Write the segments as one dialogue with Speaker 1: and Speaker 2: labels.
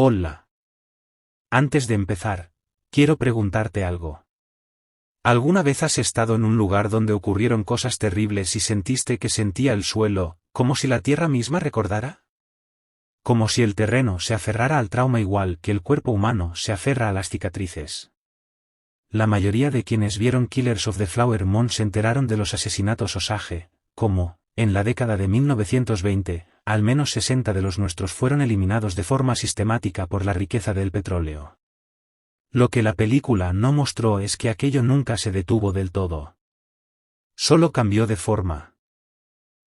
Speaker 1: Hola. Antes de empezar, quiero preguntarte algo. ¿Alguna vez has estado en un lugar donde ocurrieron cosas terribles y sentiste que sentía el suelo, como si la tierra misma recordara? Como si el terreno se aferrara al trauma igual que el cuerpo humano se aferra a las cicatrices. La mayoría de quienes vieron Killers of the Flower Moon se enteraron de los asesinatos Osage, como, en la década de 1920, al menos 60 de los nuestros fueron eliminados de forma sistemática por la riqueza del petróleo. Lo que la película no mostró es que aquello nunca se detuvo del todo. Solo cambió de forma.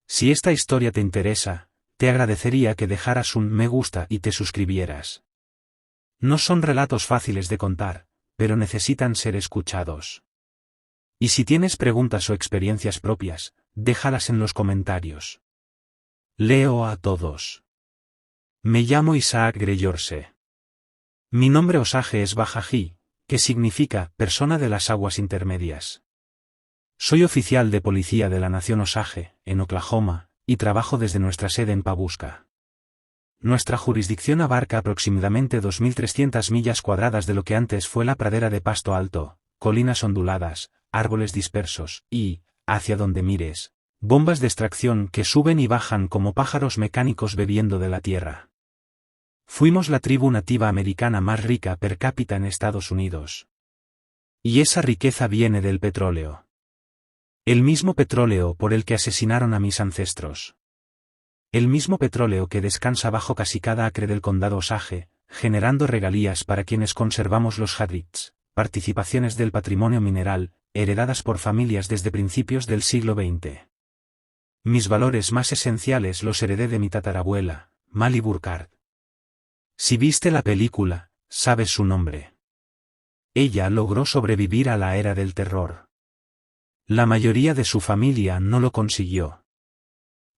Speaker 1: Si esta historia te interesa, te agradecería que dejaras un me gusta y te suscribieras. No son relatos fáciles de contar, pero necesitan ser escuchados. Y si tienes preguntas o experiencias propias, déjalas en los comentarios. Leo a todos. Me llamo Isaac Greyorse. Mi nombre Osage es Bajají, que significa persona de las aguas intermedias. Soy oficial de policía de la nación Osage, en Oklahoma, y trabajo desde nuestra sede en Pawhuska. Nuestra jurisdicción abarca aproximadamente 2.300 millas cuadradas de lo que antes fue la pradera de pasto alto, colinas onduladas, árboles dispersos y, hacia donde mires, bombas de extracción que suben y bajan como pájaros mecánicos bebiendo de la tierra. Fuimos la tribu nativa americana más rica per cápita en Estados Unidos. Y esa riqueza viene del petróleo. El mismo petróleo por el que asesinaron a mis ancestros. El mismo petróleo que descansa bajo casi cada acre del condado Osage, generando regalías para quienes conservamos los hadrits, participaciones del patrimonio mineral, heredadas por familias desde principios del siglo XX. Mis valores más esenciales los heredé de mi tatarabuela, Molly Burkhardt. Si viste la película, sabes su nombre. Ella logró sobrevivir a la era del terror. La mayoría de su familia no lo consiguió.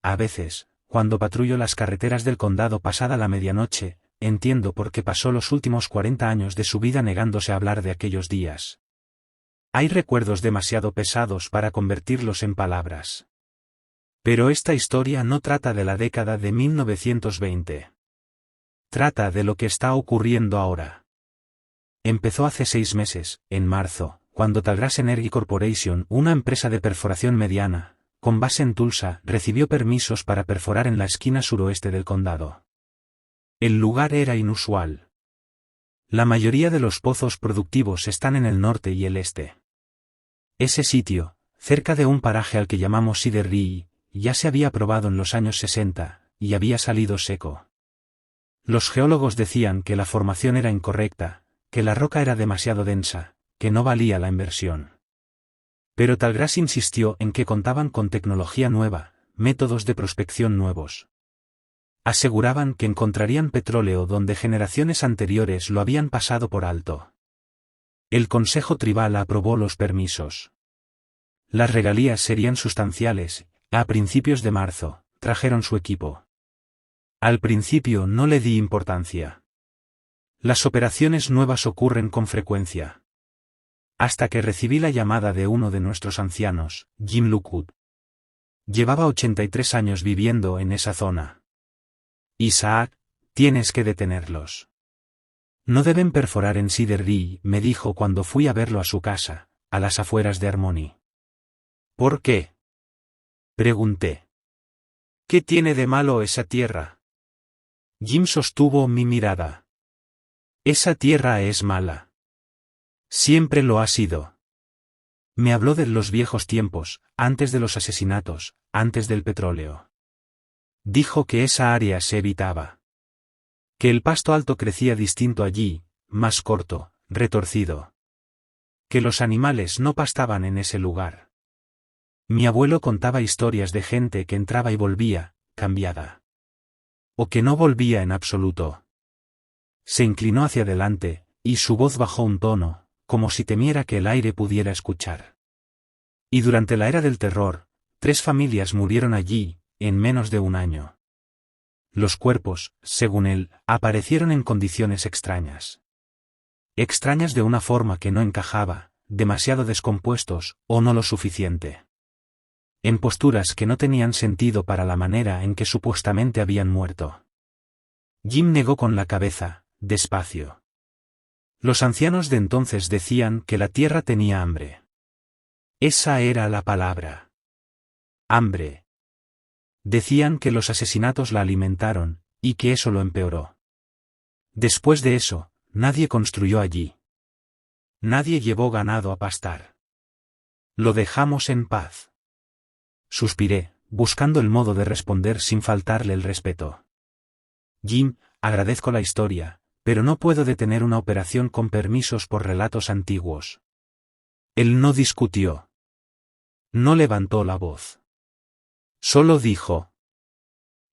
Speaker 1: A veces, cuando patrullo las carreteras del condado pasada la medianoche, entiendo por qué pasó los últimos 40 años de su vida negándose a hablar de aquellos días. Hay recuerdos demasiado pesados para convertirlos en palabras. Pero esta historia no trata de la década de 1920. Trata de lo que está ocurriendo ahora. Empezó hace 6 meses, en marzo, cuando Tallgrass Energy Corporation, una empresa de perforación mediana, con base en Tulsa, recibió permisos para perforar en la esquina suroeste del condado. El lugar era inusual. La mayoría de los pozos productivos están en el norte y el este. Ese sitio, cerca de un paraje al que llamamos Cedar Ridge, ya se había probado en los años 60, y había salido seco. Los geólogos decían que la formación era incorrecta, que la roca era demasiado densa, que no valía la inversión. Pero Tallgrass insistió en que contaban con tecnología nueva, métodos de prospección nuevos. Aseguraban que encontrarían petróleo donde generaciones anteriores lo habían pasado por alto. El Consejo Tribal aprobó los permisos. Las regalías serían sustanciales. A principios de marzo, trajeron su equipo. Al principio no le di importancia. Las operaciones nuevas ocurren con frecuencia. Hasta que recibí la llamada de uno de nuestros ancianos, Jim Lockwood. Llevaba 83 años viviendo en esa zona. Isaac, tienes que detenerlos. No deben perforar en Cedar Ridge, me dijo cuando fui a verlo a su casa, a las afueras de Harmony. ¿Por qué? Pregunté. ¿Qué tiene de malo esa tierra? Jim sostuvo mi mirada. Esa tierra es mala. Siempre lo ha sido. Me habló de los viejos tiempos, antes de los asesinatos, antes del petróleo. Dijo que esa área se evitaba. Que el pasto alto crecía distinto allí, más corto, retorcido. Que los animales no pastaban en ese lugar. Mi abuelo contaba historias de gente que entraba y volvía, cambiada. O que no volvía en absoluto. Se inclinó hacia adelante, y su voz bajó un tono, como si temiera que el aire pudiera escuchar. Y durante la era del terror, 3 familias murieron allí, en menos de un año. Los cuerpos, según él, aparecieron en condiciones extrañas. Extrañas de una forma que no encajaba, demasiado descompuestos, o no lo suficiente. En posturas que no tenían sentido para la manera en que supuestamente habían muerto. Jim negó con la cabeza, despacio. Los ancianos de entonces decían que la tierra tenía hambre. Esa era la palabra. Hambre. Decían que los asesinatos la alimentaron, y que eso lo empeoró. Después de eso, nadie construyó allí. Nadie llevó ganado a pastar. Lo dejamos en paz. Suspiré, buscando el modo de responder sin faltarle el respeto. Jim, agradezco la historia, pero no puedo detener una operación con permisos por relatos antiguos. Él no discutió. No levantó la voz. Solo dijo: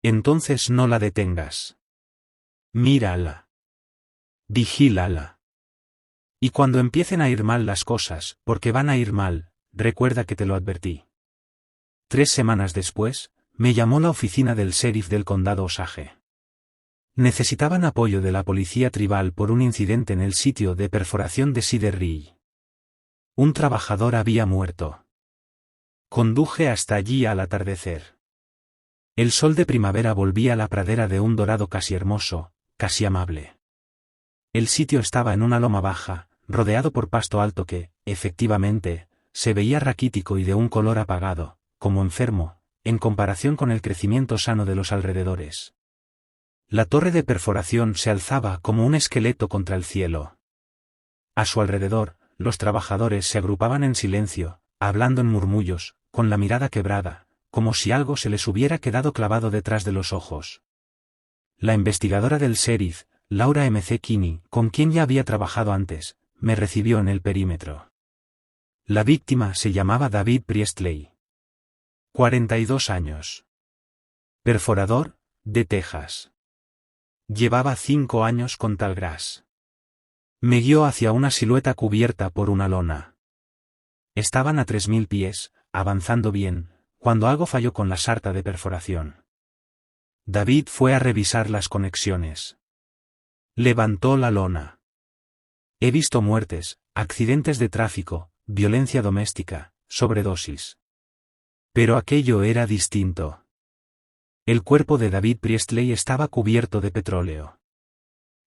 Speaker 1: entonces no la detengas. Mírala. Vigílala. Y cuando empiecen a ir mal las cosas, porque van a ir mal, recuerda que te lo advertí. 3 semanas después, me llamó la oficina del sheriff del condado Osage. Necesitaban apoyo de la policía tribal por un incidente en el sitio de perforación de Cedar Ridge. Un trabajador había muerto. Conduje hasta allí al atardecer. El sol de primavera volvía a la pradera de un dorado casi hermoso, casi amable. El sitio estaba en una loma baja, rodeado por pasto alto que, efectivamente, se veía raquítico y de un color apagado, como enfermo, en comparación con el crecimiento sano de los alrededores. La torre de perforación se alzaba como un esqueleto contra el cielo. A su alrededor, los trabajadores se agrupaban en silencio, hablando en murmullos, con la mirada quebrada, como si algo se les hubiera quedado clavado detrás de los ojos. La investigadora del sheriff, Laura M.C. Kinney, con quien ya había trabajado antes, me recibió en el perímetro. La víctima se llamaba David Priestley. 42 años. Perforador, de Texas. Llevaba 5 años con Tallgrass. Me guió hacia una silueta cubierta por una lona. Estaban a 3000 pies, avanzando bien, cuando algo falló con la sarta de perforación. David fue a revisar las conexiones. Levantó la lona. He visto muertes, accidentes de tráfico, violencia doméstica, sobredosis. Pero aquello era distinto. El cuerpo de David Priestley estaba cubierto de petróleo.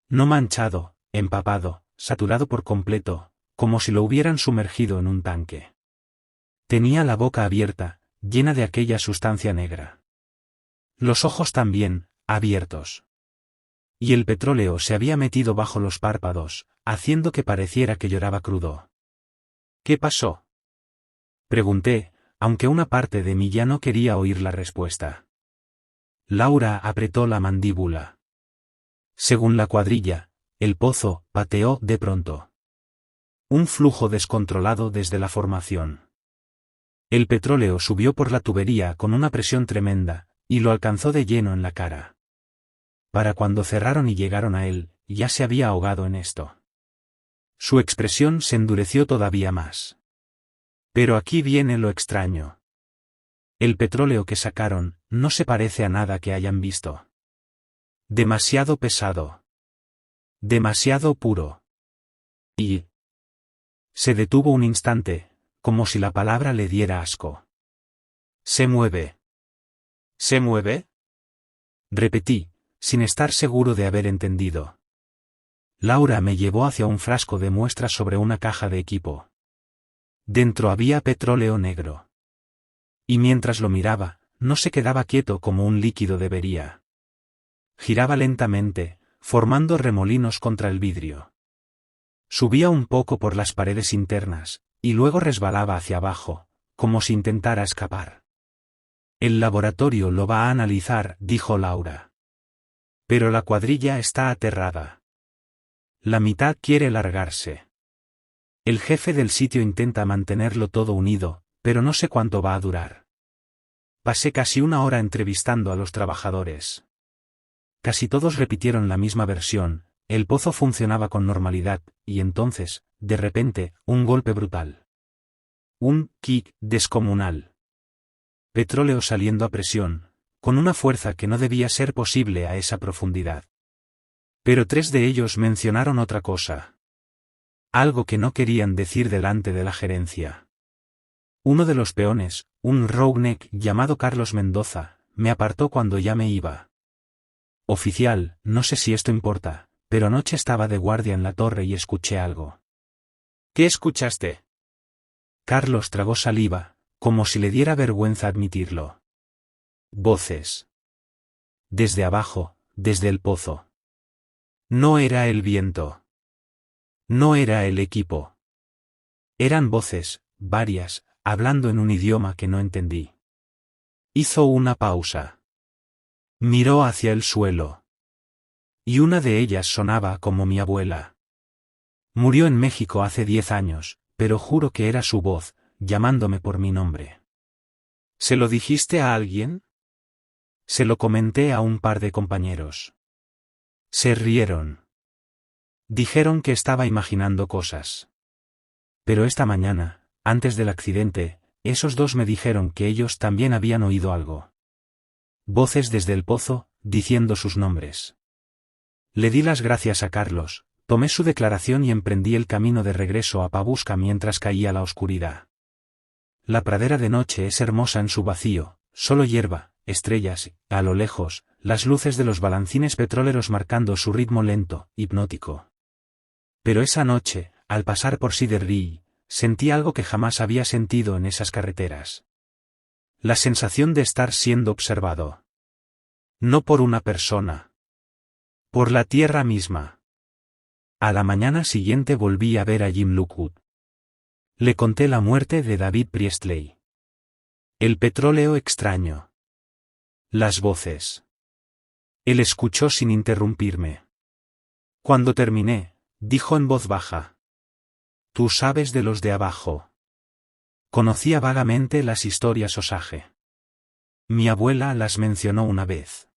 Speaker 1: No manchado, empapado, saturado por completo, como si lo hubieran sumergido en un tanque. Tenía la boca abierta, llena de aquella sustancia negra. Los ojos también, abiertos. Y el petróleo se había metido bajo los párpados, haciendo que pareciera que lloraba crudo. ¿Qué pasó?, pregunté, aunque una parte de mí ya no quería oír la respuesta. Laura apretó la mandíbula. Según la cuadrilla, el pozo pateó de pronto. Un flujo descontrolado desde la formación. El petróleo subió por la tubería con una presión tremenda, y lo alcanzó de lleno en la cara. Para cuando cerraron y llegaron a él, ya se había ahogado en esto. Su expresión se endureció todavía más. Pero aquí viene lo extraño. El petróleo que sacaron no se parece a nada que hayan visto. Demasiado pesado. Demasiado puro. Y se detuvo un instante, como si la palabra le diera asco. ¿Se mueve? ¿Se mueve?, repetí, sin estar seguro de haber entendido. Laura me llevó hacia un frasco de muestras sobre una caja de equipo. Dentro había petróleo negro. Y mientras lo miraba, no se quedaba quieto como un líquido debería. Giraba lentamente, formando remolinos contra el vidrio. Subía un poco por las paredes internas, y luego resbalaba hacia abajo, como si intentara escapar. El laboratorio lo va a analizar, dijo Laura. Pero la cuadrilla está aterrada. La mitad quiere largarse. El jefe del sitio intenta mantenerlo todo unido, pero no sé cuánto va a durar. Pasé casi 1 hora entrevistando a los trabajadores. Casi todos repitieron la misma versión: el pozo funcionaba con normalidad, y entonces, de repente, un golpe brutal. Un kick descomunal. Petróleo saliendo a presión, con una fuerza que no debía ser posible a esa profundidad. Pero 3 de ellos mencionaron otra cosa. Algo que no querían decir delante de la gerencia. Uno de los peones, un roughneck llamado Carlos Mendoza, me apartó cuando ya me iba. Oficial, no sé si esto importa, pero anoche estaba de guardia en la torre y escuché algo.
Speaker 2: ¿Qué escuchaste?
Speaker 1: Carlos tragó saliva, como si le diera vergüenza admitirlo. Voces. Desde abajo, desde el pozo. No era el viento. No era el equipo. Eran voces, varias, hablando en un idioma que no entendí. Hizo una pausa. Miró hacia el suelo. Y una de ellas sonaba como mi abuela. Murió en México hace 10 años, pero juro que era su voz, llamándome por mi nombre.
Speaker 2: ¿Se lo dijiste a alguien?
Speaker 1: Se lo comenté a un par de compañeros. Se rieron. Dijeron que estaba imaginando cosas. Pero esta mañana, antes del accidente, esos dos me dijeron que ellos también habían oído algo. Voces desde el pozo, diciendo sus nombres. Le di las gracias a Carlos, tomé su declaración y emprendí el camino de regreso a Pabusca mientras caía la oscuridad. La pradera de noche es hermosa en su vacío, solo hierba, estrellas, a lo lejos, las luces de los balancines petroleros marcando su ritmo lento, hipnótico. Pero esa noche, al pasar por Siderri, sentí algo que jamás había sentido en esas carreteras. La sensación de estar siendo observado. No por una persona. Por la tierra misma. A la mañana siguiente volví a ver a Jim Lockwood. Le conté la muerte de David Priestley. El petróleo extraño. Las voces. Él escuchó sin interrumpirme. Cuando terminé, dijo en voz baja. Tú sabes de los de abajo. Conocía vagamente las historias Osage. Mi abuela las mencionó una vez.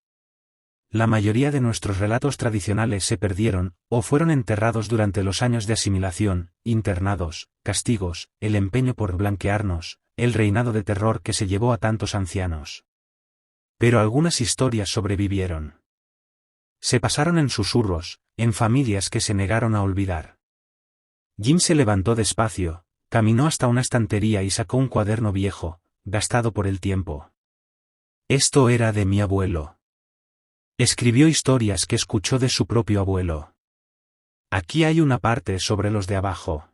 Speaker 1: La mayoría de nuestros relatos tradicionales se perdieron, o fueron enterrados durante los años de asimilación, internados, castigos, el empeño por blanquearnos, el reinado de terror que se llevó a tantos ancianos. Pero algunas historias sobrevivieron. Se pasaron en susurros, en familias que se negaron a olvidar. Jim se levantó despacio, caminó hasta una estantería y sacó un cuaderno viejo, gastado por el tiempo. Esto era de mi abuelo. Escribió historias que escuchó de su propio abuelo. Aquí hay una parte sobre los de abajo.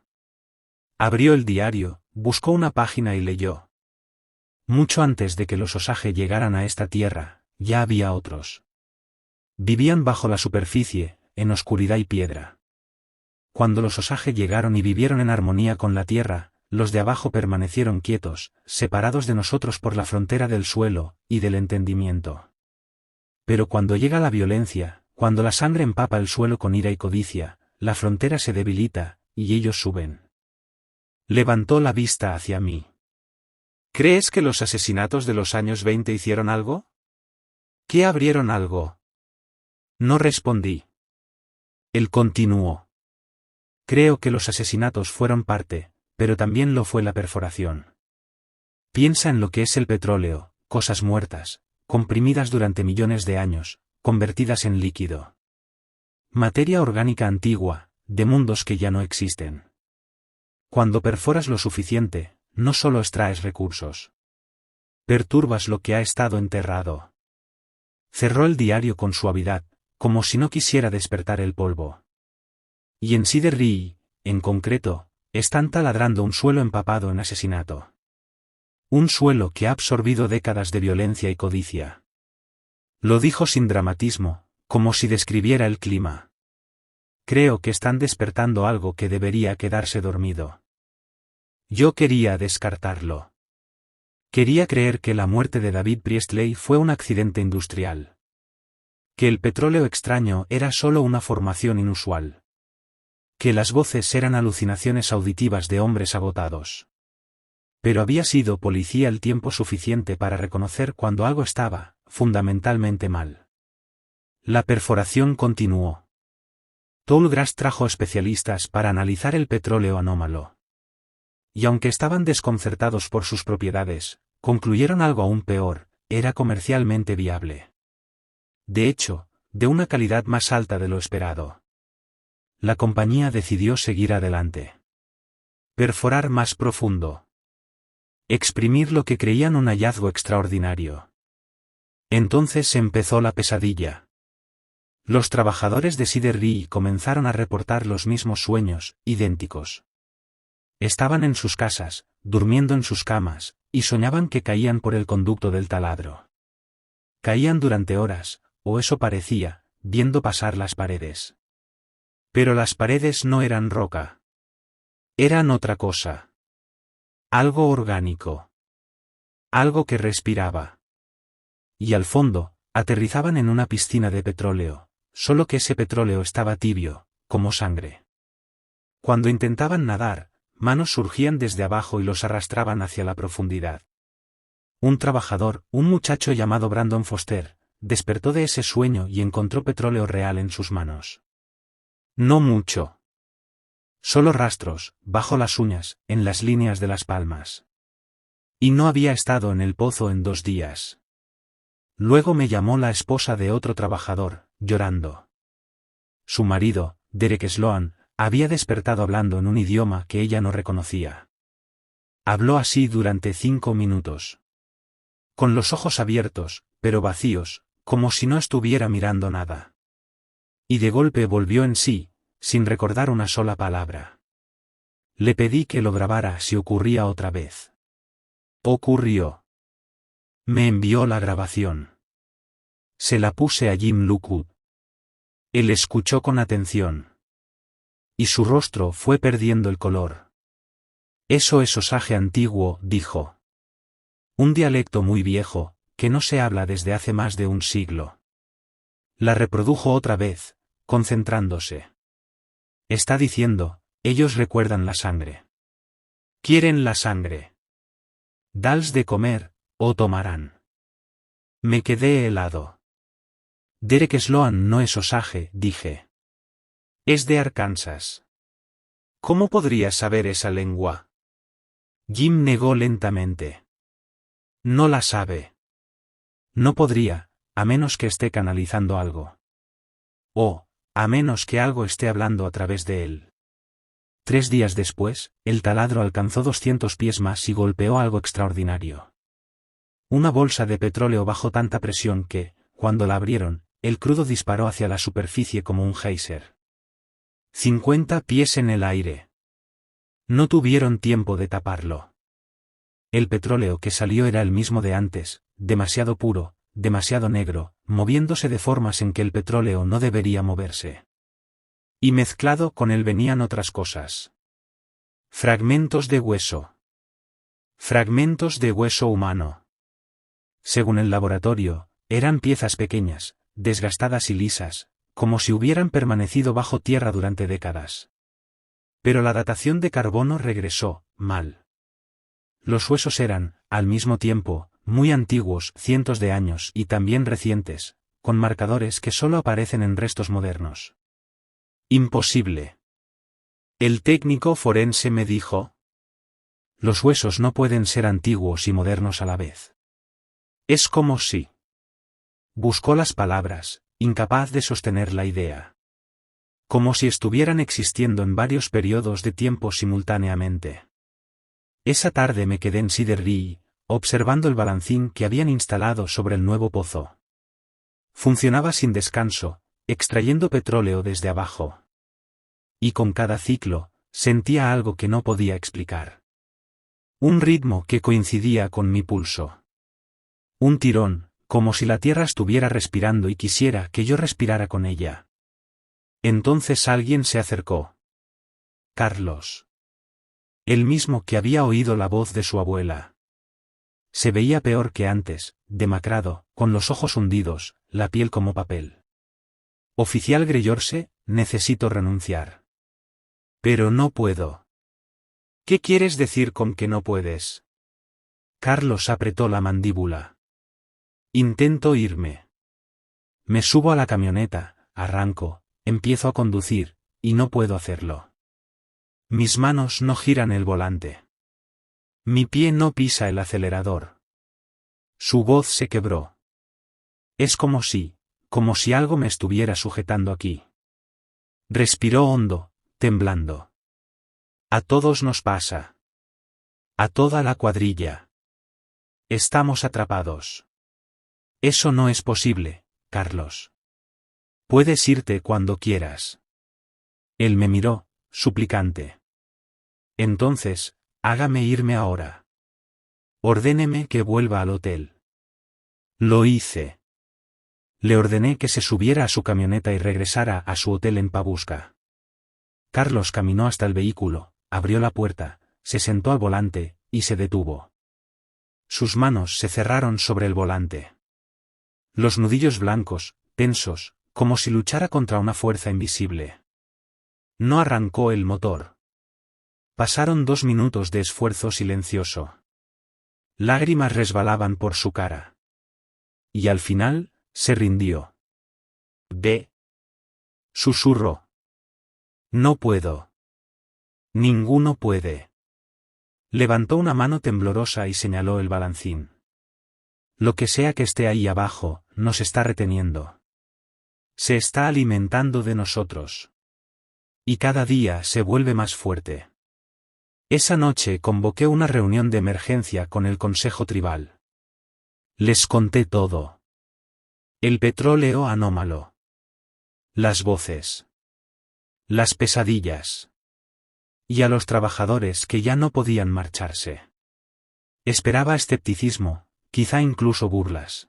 Speaker 1: Abrió el diario, buscó una página y leyó. Mucho antes de que los Osage llegaran a esta tierra, ya había otros. Vivían bajo la superficie, en oscuridad y piedra. Cuando los Osage llegaron y vivieron en armonía con la tierra, los de abajo permanecieron quietos, separados de nosotros por la frontera del suelo y del entendimiento. Pero cuando llega la violencia, cuando la sangre empapa el suelo con ira y codicia, la frontera se debilita, y ellos suben. Levantó la vista hacia mí.
Speaker 2: ¿Crees que los asesinatos de los años 20 hicieron algo?
Speaker 1: ¿Qué abrieron algo? No respondí. Él continuó. Creo que los asesinatos fueron parte, pero también lo fue la perforación. Piensa en lo que es el petróleo, cosas muertas, comprimidas durante millones de años, convertidas en líquido. Materia orgánica antigua, de mundos que ya no existen. Cuando perforas lo suficiente, no solo extraes recursos. Perturbas lo que ha estado enterrado. Cerró el diario con suavidad, como si no quisiera despertar el polvo. Y en Siderri, en concreto, están taladrando un suelo empapado en asesinato. Un suelo que ha absorbido décadas de violencia y codicia. Lo dijo sin dramatismo, como si describiera el clima. Creo que están despertando algo que debería quedarse dormido. Yo quería descartarlo. Quería creer que la muerte de David Priestley fue un accidente industrial. Que el petróleo extraño era solo una formación inusual. Que las voces eran alucinaciones auditivas de hombres agotados. Pero había sido policía el tiempo suficiente para reconocer cuando algo estaba, fundamentalmente mal. La perforación continuó. Tallgrass trajo especialistas para analizar el petróleo anómalo. Y aunque estaban desconcertados por sus propiedades, concluyeron algo aún peor, era comercialmente viable. De hecho, de una calidad más alta de lo esperado. La compañía decidió seguir adelante. Perforar más profundo. Exprimir lo que creían un hallazgo extraordinario. Entonces empezó la pesadilla. Los trabajadores de Siderri comenzaron a reportar los mismos sueños, idénticos. Estaban en sus casas, durmiendo en sus camas, y soñaban que caían por el conducto del taladro. Caían durante horas, o eso parecía, viendo pasar las paredes. Pero las paredes no eran roca. Eran otra cosa. Algo orgánico. Algo que respiraba. Y al fondo, aterrizaban en una piscina de petróleo, solo que ese petróleo estaba tibio, como sangre. Cuando intentaban nadar, manos surgían desde abajo y los arrastraban hacia la profundidad. Un trabajador, un muchacho llamado Brandon Foster, despertó de ese sueño y encontró petróleo real en sus manos. No mucho. Solo rastros, bajo las uñas, en las líneas de las palmas. Y no había estado en el pozo en 2 días. Luego me llamó la esposa de otro trabajador, llorando. Su marido, Derek Sloan, había despertado hablando en un idioma que ella no reconocía. Habló así durante 5 minutos. Con los ojos abiertos, pero vacíos, como si no estuviera mirando nada. Y de golpe volvió en sí, sin recordar una sola palabra. Le pedí que lo grabara si ocurría otra vez. Ocurrió. Me envió la grabación. Se la puse a Jim Lockwood. Él escuchó con atención. Y su rostro fue perdiendo el color. Eso es Osage antiguo, dijo. Un dialecto muy viejo, que no se habla desde hace más de un siglo. La reprodujo otra vez, concentrándose. Está diciendo, ellos recuerdan la sangre. Quieren la sangre. Dals de comer, o tomarán. Me quedé helado. Derek Sloan no es Osage, dije. Es de Arkansas. ¿Cómo podrías saber esa lengua? Jim negó lentamente. No la sabe. No podría, a menos que esté canalizando algo. O, a menos que algo esté hablando a través de él. 3 días después, el taladro alcanzó 200 pies más y golpeó algo extraordinario. Una bolsa de petróleo bajo tanta presión que, cuando la abrieron, el crudo disparó hacia la superficie como un geyser. 50 pies en el aire. No tuvieron tiempo de taparlo. El petróleo que salió era el mismo de antes, demasiado puro, demasiado negro, moviéndose de formas en que el petróleo no debería moverse. Y mezclado con él venían otras cosas. Fragmentos de hueso. Fragmentos de hueso humano. Según el laboratorio, eran piezas pequeñas, desgastadas y lisas, como si hubieran permanecido bajo tierra durante décadas. Pero la datación de carbono regresó, mal. Los huesos eran, al mismo tiempo, muy antiguos, cientos de años, y también recientes, con marcadores que solo aparecen en restos modernos. Imposible. El técnico forense me dijo. Los huesos no pueden ser antiguos y modernos a la vez. Es como si. Buscó las palabras, incapaz de sostener la idea. Como si estuvieran existiendo en varios periodos de tiempo simultáneamente. Esa tarde me quedé en Siderri, observando el balancín que habían instalado sobre el nuevo pozo. Funcionaba sin descanso, extrayendo petróleo desde abajo. Y con cada ciclo, sentía algo que no podía explicar. Un ritmo que coincidía con mi pulso. Un tirón, como si la tierra estuviera respirando y quisiera que yo respirara con ella. Entonces alguien se acercó. Carlos. El mismo que había oído la voz de su abuela. Se veía peor que antes, demacrado, con los ojos hundidos, la piel como papel. Oficial Greyorse, necesito renunciar. Pero no puedo. ¿Qué quieres decir con que no puedes? Carlos apretó la mandíbula. Intento irme. Me subo a la camioneta, arranco, empiezo a conducir, y no puedo hacerlo. Mis manos no giran el volante. Mi pie no pisa el acelerador. Su voz se quebró. Es como si algo me estuviera sujetando aquí. Respiró hondo, temblando. A todos nos pasa. A toda la cuadrilla. Estamos atrapados. Eso no es posible, Carlos. Puedes irte cuando quieras. Él me miró, suplicante. Entonces, hágame irme ahora. Ordéneme que vuelva al hotel. Lo hice. Le ordené que se subiera a su camioneta y regresara a su hotel en Pabusca. Carlos caminó hasta el vehículo, abrió la puerta, se sentó al volante, y se detuvo. Sus manos se cerraron sobre el volante. Los nudillos blancos, tensos, como si luchara contra una fuerza invisible. No arrancó el motor. Pasaron 2 minutos de esfuerzo silencioso. Lágrimas resbalaban por su cara. Y al final, se rindió. Ve. Susurró. No puedo. Ninguno puede. Levantó una mano temblorosa y señaló el balancín. Lo que sea que esté ahí abajo, nos está reteniendo. Se está alimentando de nosotros. Y cada día se vuelve más fuerte. Esa noche convoqué una reunión de emergencia con el Consejo Tribal. Les conté todo. El petróleo anómalo. Las voces. Las pesadillas. Y a los trabajadores que ya no podían marcharse. Esperaba escepticismo, quizá incluso burlas.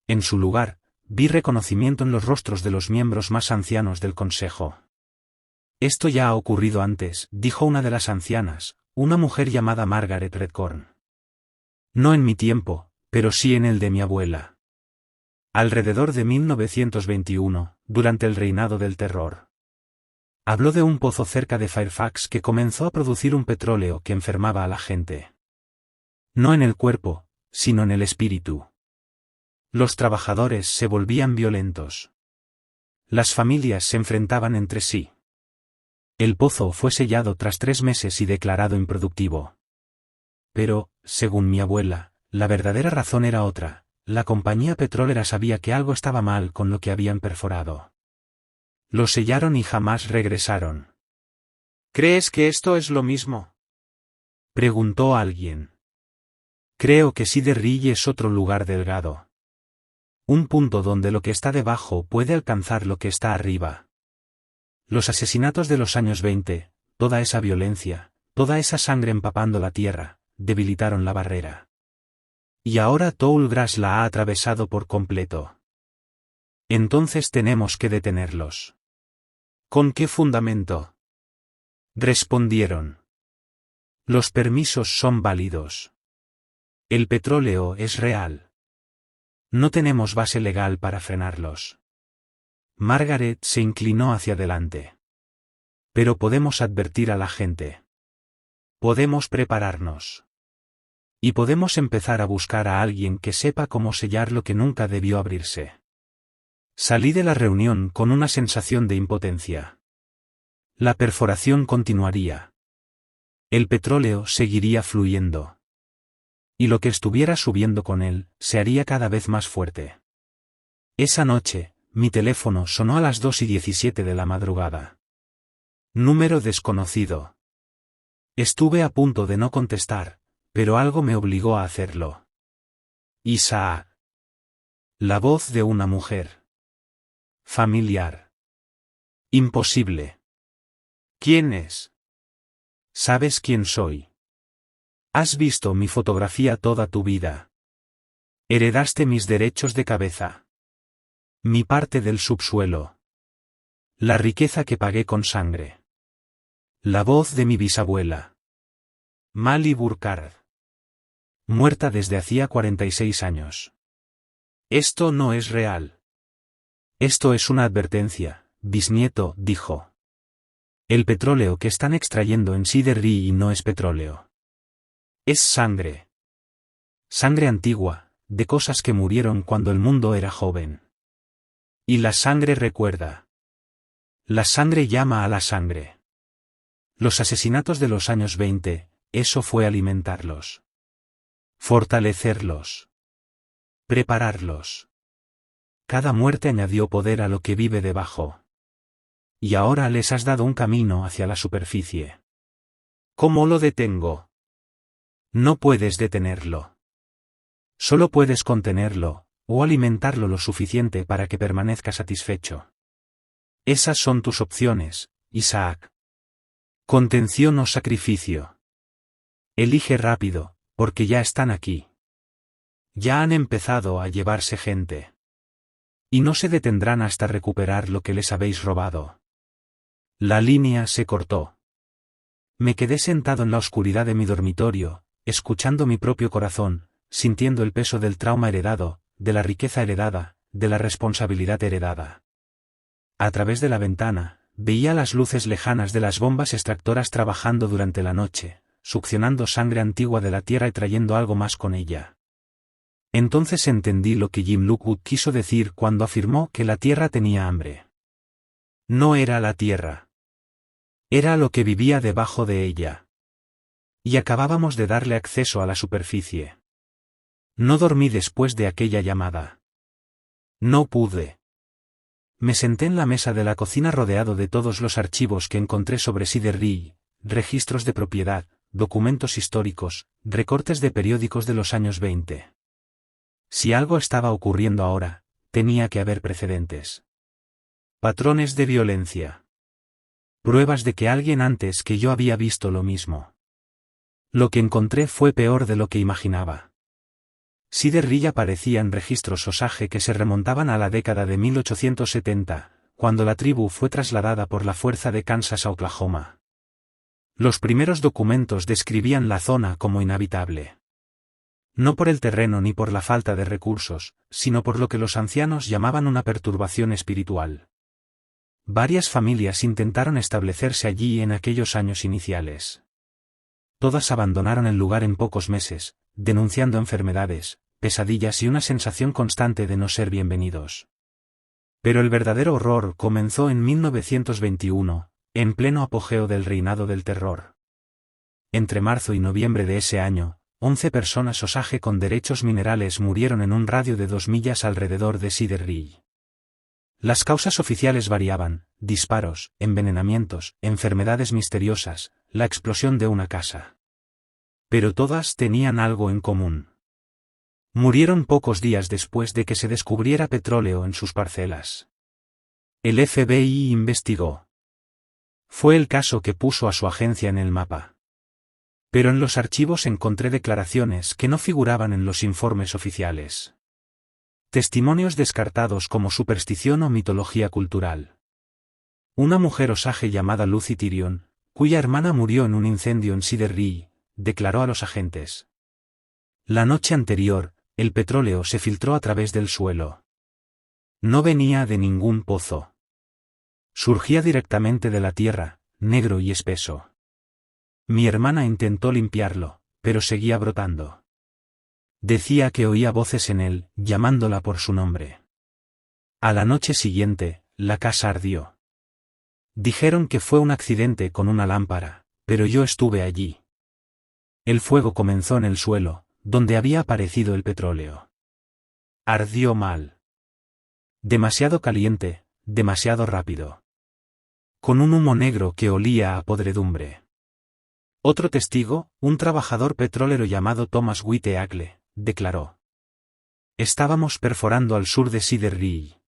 Speaker 1: En su lugar, vi reconocimiento en los rostros de los miembros más ancianos del consejo. Esto ya ha ocurrido antes, dijo una de las ancianas, una mujer llamada Margaret Redcorn. No en mi tiempo, pero sí en el de mi abuela. Alrededor de 1921, durante el reinado del terror. Habló de un pozo cerca de Fairfax que comenzó a producir un petróleo que enfermaba a la gente. No en el cuerpo, sino en el espíritu. Los trabajadores se volvían violentos. Las familias se enfrentaban entre sí. El pozo fue sellado tras 3 meses y declarado improductivo. Pero, según mi abuela, la verdadera razón era otra: la compañía petrolera sabía que algo estaba mal con lo que habían perforado. Lo sellaron y jamás regresaron.
Speaker 2: ¿Crees que esto es lo mismo?,
Speaker 1: preguntó alguien. Creo que Cedar Ridge es otro lugar delgado. Un punto donde lo que está debajo puede alcanzar lo que está arriba. Los asesinatos de los años 20, toda esa violencia, toda esa sangre empapando la tierra, debilitaron la barrera. Y ahora Toll Grass la ha atravesado por completo. Entonces tenemos que detenerlos.
Speaker 2: ¿Con qué fundamento?,
Speaker 1: respondieron. Los permisos son válidos. El petróleo es real. No tenemos base legal para frenarlos. Margaret se inclinó hacia adelante. Pero podemos advertir a la gente. Podemos prepararnos. Y podemos empezar a buscar a alguien que sepa cómo sellar lo que nunca debió abrirse. Salí de la reunión con una sensación de impotencia. La perforación continuaría. El petróleo seguiría fluyendo. Y lo que estuviera subiendo con él, se haría cada vez más fuerte. Esa noche, mi teléfono sonó a las 2:17 de la madrugada. Número desconocido. Estuve a punto de no contestar, pero algo me obligó a hacerlo. Isaac. La voz de una mujer. Familiar. Imposible.
Speaker 2: ¿Quién es?
Speaker 1: ¿Sabes quién soy? Has visto mi fotografía toda tu vida. Heredaste mis derechos de cabeza. Mi parte del subsuelo. La riqueza que pagué con sangre. La voz de mi bisabuela. Mali Burkhardt. Muerta desde hacía 46 años. Esto no es real. Esto es una advertencia, bisnieto, dijo. El petróleo que están extrayendo en Cedar Ridge no es petróleo. Es sangre. Sangre antigua, de cosas que murieron cuando el mundo era joven. Y la sangre recuerda. La sangre llama a la sangre. Los asesinatos de los años 20, eso fue alimentarlos. Fortalecerlos. Prepararlos. Cada muerte añadió poder a lo que vive debajo. Y ahora les has dado un camino hacia la superficie.
Speaker 2: ¿Cómo lo detengo?
Speaker 1: No puedes detenerlo. Solo puedes contenerlo, o alimentarlo lo suficiente para que permanezca satisfecho. Esas son tus opciones, Isaac. Contención o sacrificio. Elige rápido, porque ya están aquí. Ya han empezado a llevarse gente. Y no se detendrán hasta recuperar lo que les habéis robado. La línea se cortó. Me quedé sentado en la oscuridad de mi dormitorio, escuchando mi propio corazón, sintiendo el peso del trauma heredado, de la riqueza heredada, de la responsabilidad heredada. A través de la ventana, veía las luces lejanas de las bombas extractoras trabajando durante la noche, succionando sangre antigua de la tierra y trayendo algo más con ella. Entonces entendí lo que Jim Lockwood quiso decir cuando afirmó que la tierra tenía hambre. No era la tierra. Era lo que vivía debajo de ella. Y acabábamos de darle acceso a la superficie. No dormí después de aquella llamada. No pude. Me senté en la mesa de la cocina rodeado de todos los archivos que encontré sobre Cedar Ridge, registros de propiedad, documentos históricos, recortes de periódicos de los años 20. Si algo estaba ocurriendo ahora, tenía que haber precedentes. Patrones de violencia. Pruebas de que alguien antes que yo había visto lo mismo. Lo que encontré fue peor de lo que imaginaba. Cedar Ridge aparecía en registros Osage que se remontaban a la década de 1870, cuando la tribu fue trasladada por la fuerza de Kansas a Oklahoma. Los primeros documentos describían la zona como inhabitable. No por el terreno ni por la falta de recursos, sino por lo que los ancianos llamaban una perturbación espiritual. Varias familias intentaron establecerse allí en aquellos años iniciales. Todas abandonaron el lugar en pocos meses, denunciando enfermedades, pesadillas y una sensación constante de no ser bienvenidos. Pero el verdadero horror comenzó en 1921, en pleno apogeo del reinado del terror. Entre marzo y noviembre de ese año, 11 personas Osage con derechos minerales murieron en un radio de 2 millas alrededor de Cedar Ridge. Las causas oficiales variaban: disparos, envenenamientos, enfermedades misteriosas, la explosión de una casa. Pero todas tenían algo en común. Murieron pocos días después de que se descubriera petróleo en sus parcelas. El FBI investigó. Fue el caso que puso a su agencia en el mapa. Pero en los archivos encontré declaraciones que no figuraban en los informes oficiales. Testimonios descartados como superstición o mitología cultural. Una mujer Osage llamada Lucy Tyrion, cuya hermana murió en un incendio en Cedar Ridge, declaró a los agentes: la noche anterior, el petróleo se filtró a través del suelo. No venía de ningún pozo. Surgía directamente de la tierra, negro y espeso. Mi hermana intentó limpiarlo, pero seguía brotando. Decía que oía voces en él, llamándola por su nombre. A la noche siguiente, la casa ardió. Dijeron que fue un accidente con una lámpara, pero yo estuve allí. El fuego comenzó en el suelo, donde había aparecido el petróleo. Ardió mal. Demasiado caliente, demasiado rápido. Con un humo negro que olía a podredumbre. Otro testigo, un trabajador petrolero llamado Thomas Whiteagle, declaró: estábamos perforando al sur de Cedar Ridge.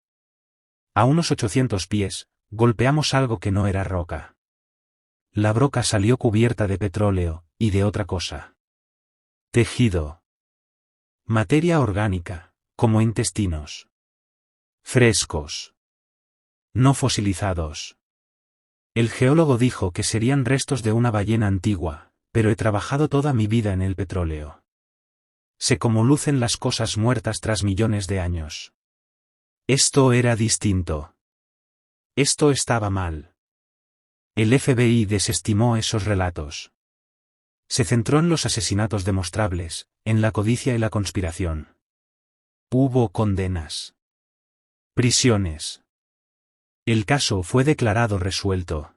Speaker 1: A unos 800 pies, golpeamos algo que no era roca. La broca salió cubierta de petróleo, y de otra cosa. Tejido. Materia orgánica, como intestinos. Frescos. No fosilizados. El geólogo dijo que serían restos de una ballena antigua, pero he trabajado toda mi vida en el petróleo. Sé cómo lucen las cosas muertas tras millones de años. Esto era distinto. Esto estaba mal. El FBI desestimó esos relatos. Se centró en los asesinatos demostrables, en la codicia y la conspiración. Hubo condenas. Prisiones. El caso fue declarado resuelto.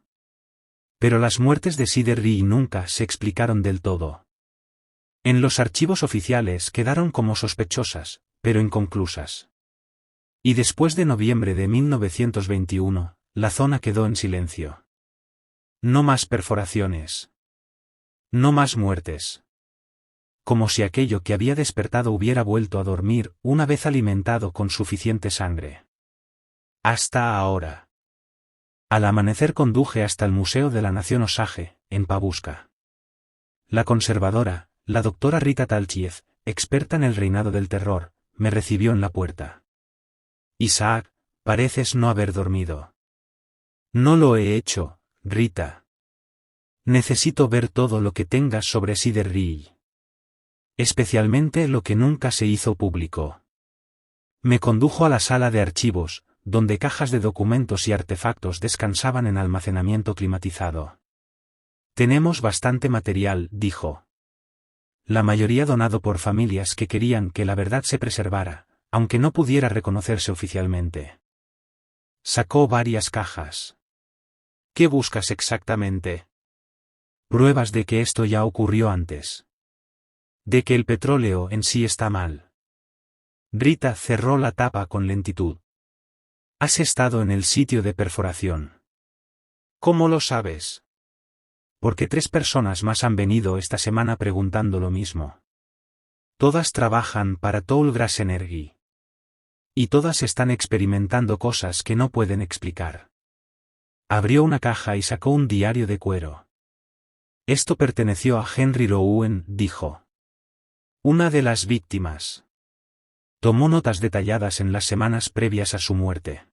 Speaker 1: Pero las muertes de Cedar Ridge nunca se explicaron del todo. En los archivos oficiales quedaron como sospechosas, pero inconclusas. Y después de noviembre de 1921, la zona quedó en silencio. No más perforaciones. No más muertes. como si aquello que había despertado hubiera vuelto a dormir una vez alimentado con suficiente sangre. Hasta ahora. Al amanecer conduje hasta el Museo de la Nación Osage, en Pabuska. La conservadora, la doctora Rita Talchiev, experta en el reinado del terror, me recibió en la puerta. Isaac, pareces no haber dormido. No lo he hecho, Rita. Necesito ver todo lo que tengas sobre Cedar Ridge. Especialmente lo que nunca se hizo público. Me condujo a la sala de archivos, donde cajas de documentos y artefactos descansaban en almacenamiento climatizado. Tenemos bastante material, dijo. La mayoría donado por familias que querían que la verdad se preservara, aunque no pudiera reconocerse oficialmente. Sacó varias cajas. ¿Qué buscas exactamente? Pruebas de que esto ya ocurrió antes. De que el petróleo en sí está mal. Rita cerró la tapa con lentitud. ¿Has estado en el sitio de perforación? ¿Cómo lo sabes? Porque 3 personas más han venido esta semana preguntando lo mismo. Todas trabajan para Toll Grass Energy. Y todas están experimentando cosas que no pueden explicar. Abrió una caja y sacó un diario de cuero. Esto perteneció a Henry Rowan, dijo. Una de las víctimas. Tomó notas detalladas en las semanas previas a su muerte.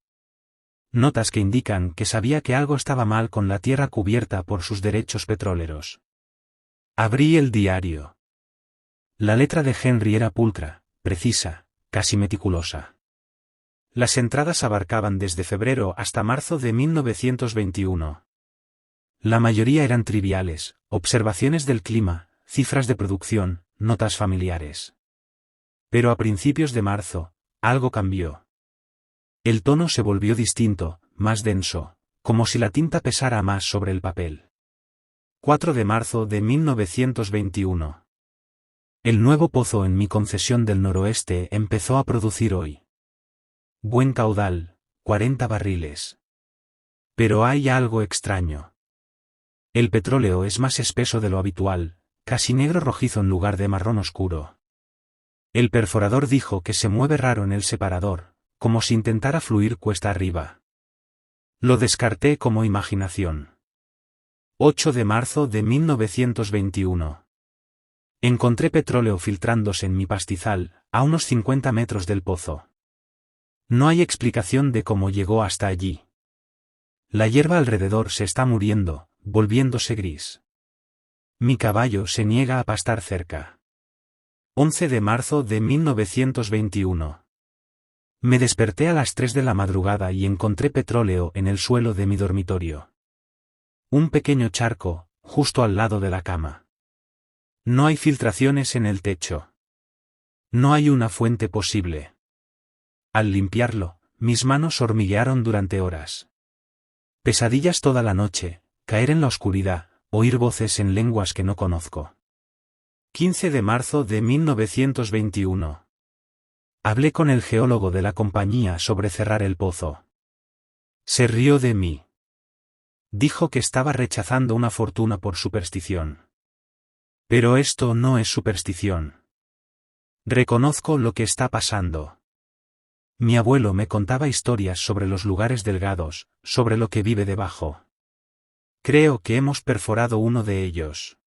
Speaker 1: Notas que indican que sabía que algo estaba mal con la tierra cubierta por sus derechos petroleros. Abrí el diario. La letra de Henry era pulcra, precisa, casi meticulosa. Las entradas abarcaban desde febrero hasta marzo de 1921. La mayoría eran triviales, observaciones del clima, cifras de producción, notas familiares. Pero a principios de marzo, algo cambió. El tono se volvió distinto, más denso, como si la tinta pesara más sobre el papel. 4 de marzo de 1921. El nuevo pozo en mi concesión del noroeste empezó a producir hoy. Buen caudal, 40 barriles. Pero hay algo extraño. El petróleo es más espeso de lo habitual, casi negro rojizo en lugar de marrón oscuro. El perforador dijo que se mueve raro en el separador, como si intentara fluir cuesta arriba. Lo descarté como imaginación. 8 de marzo de 1921. Encontré petróleo filtrándose en mi pastizal, a unos 50 metros del pozo. No hay explicación de cómo llegó hasta allí. La hierba alrededor se está muriendo, volviéndose gris. Mi caballo se niega a pastar cerca. 11 de marzo de 1921. Me desperté a las 3 de la madrugada y encontré petróleo en el suelo de mi dormitorio. Un pequeño charco, justo al lado de la cama. No hay filtraciones en el techo. No hay una fuente posible. Al limpiarlo, mis manos hormiguearon durante horas. Pesadillas toda la noche, caer en la oscuridad, oír voces en lenguas que no conozco. 15 de marzo de 1921. Hablé con el geólogo de la compañía sobre cerrar el pozo. Se rió de mí. Dijo que estaba rechazando una fortuna por superstición. Pero esto no es superstición. Reconozco lo que está pasando. Mi abuelo me contaba historias sobre los lugares delgados, sobre lo que vive debajo. Creo que hemos perforado uno de ellos.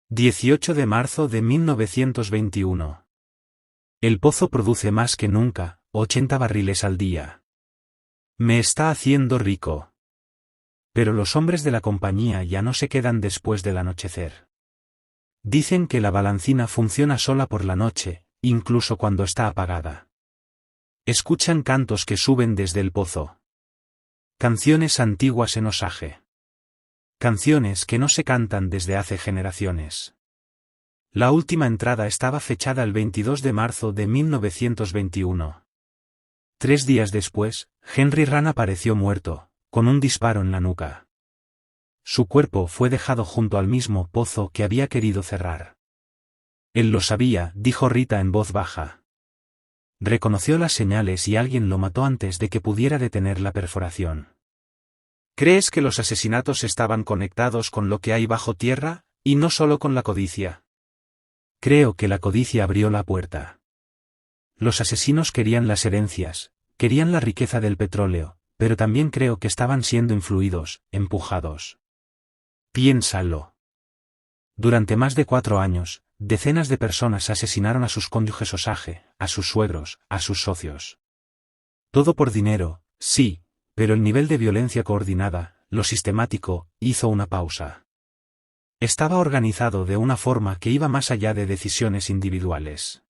Speaker 1: 18 de marzo de 1921. El pozo produce más que nunca, 80 barriles al día. Me está haciendo rico. Pero los hombres de la compañía ya no se quedan después del anochecer. Dicen que la balancina funciona sola por la noche, incluso cuando está apagada. Escuchan cantos que suben desde el pozo. Canciones antiguas en Osage. Canciones que no se cantan desde hace generaciones. La última entrada estaba fechada el 22 de marzo de 1921. 3 días después, Henry Rand apareció muerto, con un disparo en la nuca. Su cuerpo fue dejado junto al mismo pozo que había querido cerrar. Él lo sabía, dijo Rita en voz baja. Reconoció las señales y alguien lo mató antes de que pudiera detener la perforación. ¿Crees que los asesinatos estaban conectados con lo que hay bajo tierra, y no solo con la codicia? Creo que la codicia abrió la puerta. Los asesinos querían las herencias, querían la riqueza del petróleo, pero también creo que estaban siendo influidos, empujados. Piénsalo. Durante más de 4 años, decenas de personas asesinaron a sus cónyuges Osage, a sus suegros, a sus socios. Todo por dinero, sí, pero el nivel de violencia coordinada, lo sistemático, hizo una pausa. Estaba organizado de una forma que iba más allá de decisiones individuales.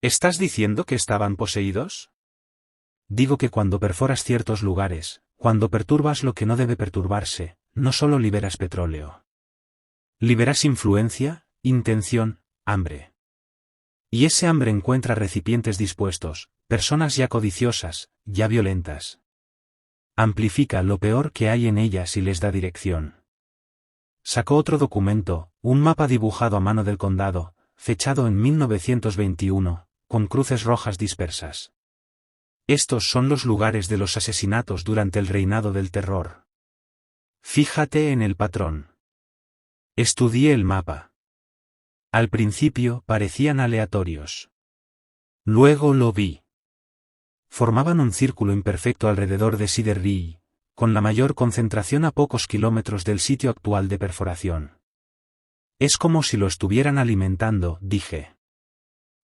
Speaker 1: ¿Estás diciendo que estaban poseídos? Digo que cuando perforas ciertos lugares, cuando perturbas lo que no debe perturbarse, no solo liberas petróleo. Liberas influencia, intención, hambre. Y ese hambre encuentra recipientes dispuestos, personas ya codiciosas, ya violentas. Amplifica lo peor que hay en ellas y les da dirección. Sacó otro documento, un mapa dibujado a mano del condado, fechado en 1921, con cruces rojas dispersas. Estos son los lugares de los asesinatos durante el reinado del terror. Fíjate en el patrón. Estudié el mapa. Al principio parecían aleatorios. Luego lo vi. Formaban un círculo imperfecto alrededor de Cedar Ridge, con la mayor concentración a pocos kilómetros del sitio actual de perforación. Es como si lo estuvieran alimentando, dije.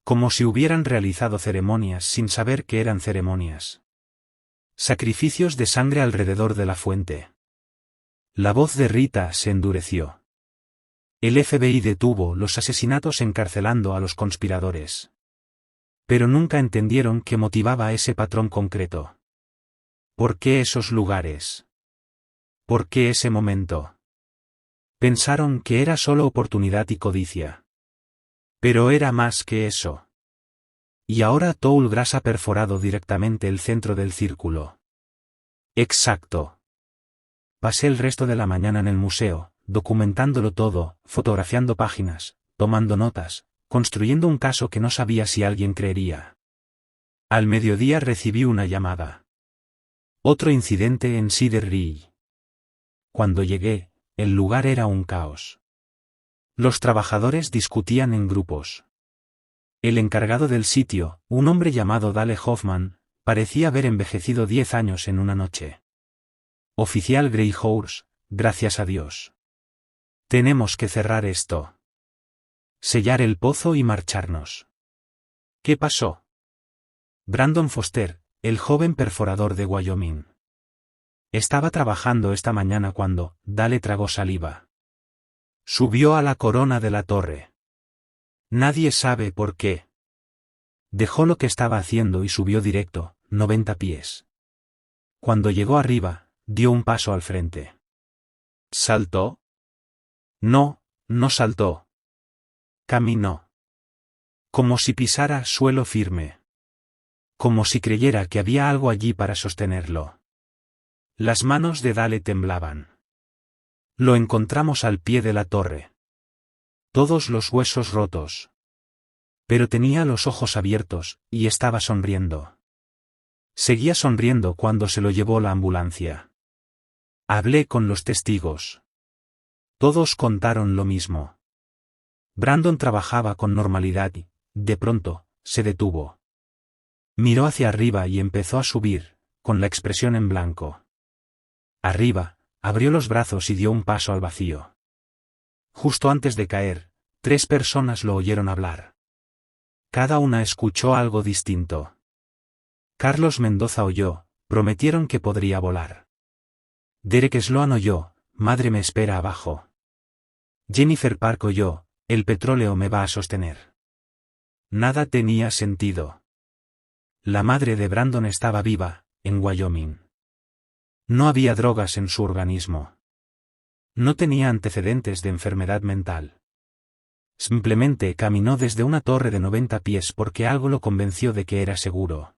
Speaker 1: Como si hubieran realizado ceremonias sin saber que eran ceremonias. Sacrificios de sangre alrededor de la fuente. La voz de Rita se endureció. El FBI detuvo los asesinatos encarcelando a los conspiradores. Pero nunca entendieron qué motivaba ese patrón concreto. ¿Por qué esos lugares? ¿Por qué ese momento? Pensaron que era solo oportunidad y codicia. Pero era más que eso. Y ahora Tallgrass ha perforado directamente el centro del círculo. Exacto. Pasé el resto de la mañana en el museo, documentándolo todo, fotografiando páginas, tomando notas, construyendo un caso que no sabía si alguien creería. Al mediodía recibí una llamada. Otro incidente en Cedar Ridge. Cuando llegué, el lugar era un caos. Los trabajadores discutían en grupos. El encargado del sitio, un hombre llamado Dale Hoffman, parecía haber envejecido 10 años en una noche. Oficial Greyhouse, gracias a Dios. Tenemos que cerrar esto. Sellar el pozo y marcharnos. ¿Qué pasó? Brandon Foster, el joven perforador de Wyoming. Estaba trabajando esta mañana cuando Dale tragó saliva. Subió a la corona de la torre. Nadie sabe por qué. Dejó lo que estaba haciendo y subió directo, 90 pies. Cuando llegó arriba, dio un paso al frente. ¿Saltó? No, no saltó. Caminó. Como si pisara suelo firme. Como si creyera que había algo allí para sostenerlo. Las manos de Dale temblaban. Lo encontramos al pie de la torre. Todos los huesos rotos. Pero tenía los ojos abiertos, y estaba sonriendo. Seguía sonriendo cuando se lo llevó la ambulancia. Hablé con los testigos. Todos contaron lo mismo. Brandon trabajaba con normalidad y, de pronto, se detuvo. Miró hacia arriba y empezó a subir, con la expresión en blanco. Arriba, abrió los brazos y dio un paso al vacío. Justo antes de caer, 3 personas lo oyeron hablar. Cada una escuchó algo distinto. Carlos Mendoza oyó, prometieron que podría volar. Derek Sloan oyó, madre me espera abajo. Jennifer Park oyó, el petróleo me va a sostener. Nada tenía sentido. La madre de Brandon estaba viva, en Wyoming. No había drogas en su organismo. No tenía antecedentes de enfermedad mental. Simplemente caminó desde una torre de 90 pies porque algo lo convenció de que era seguro.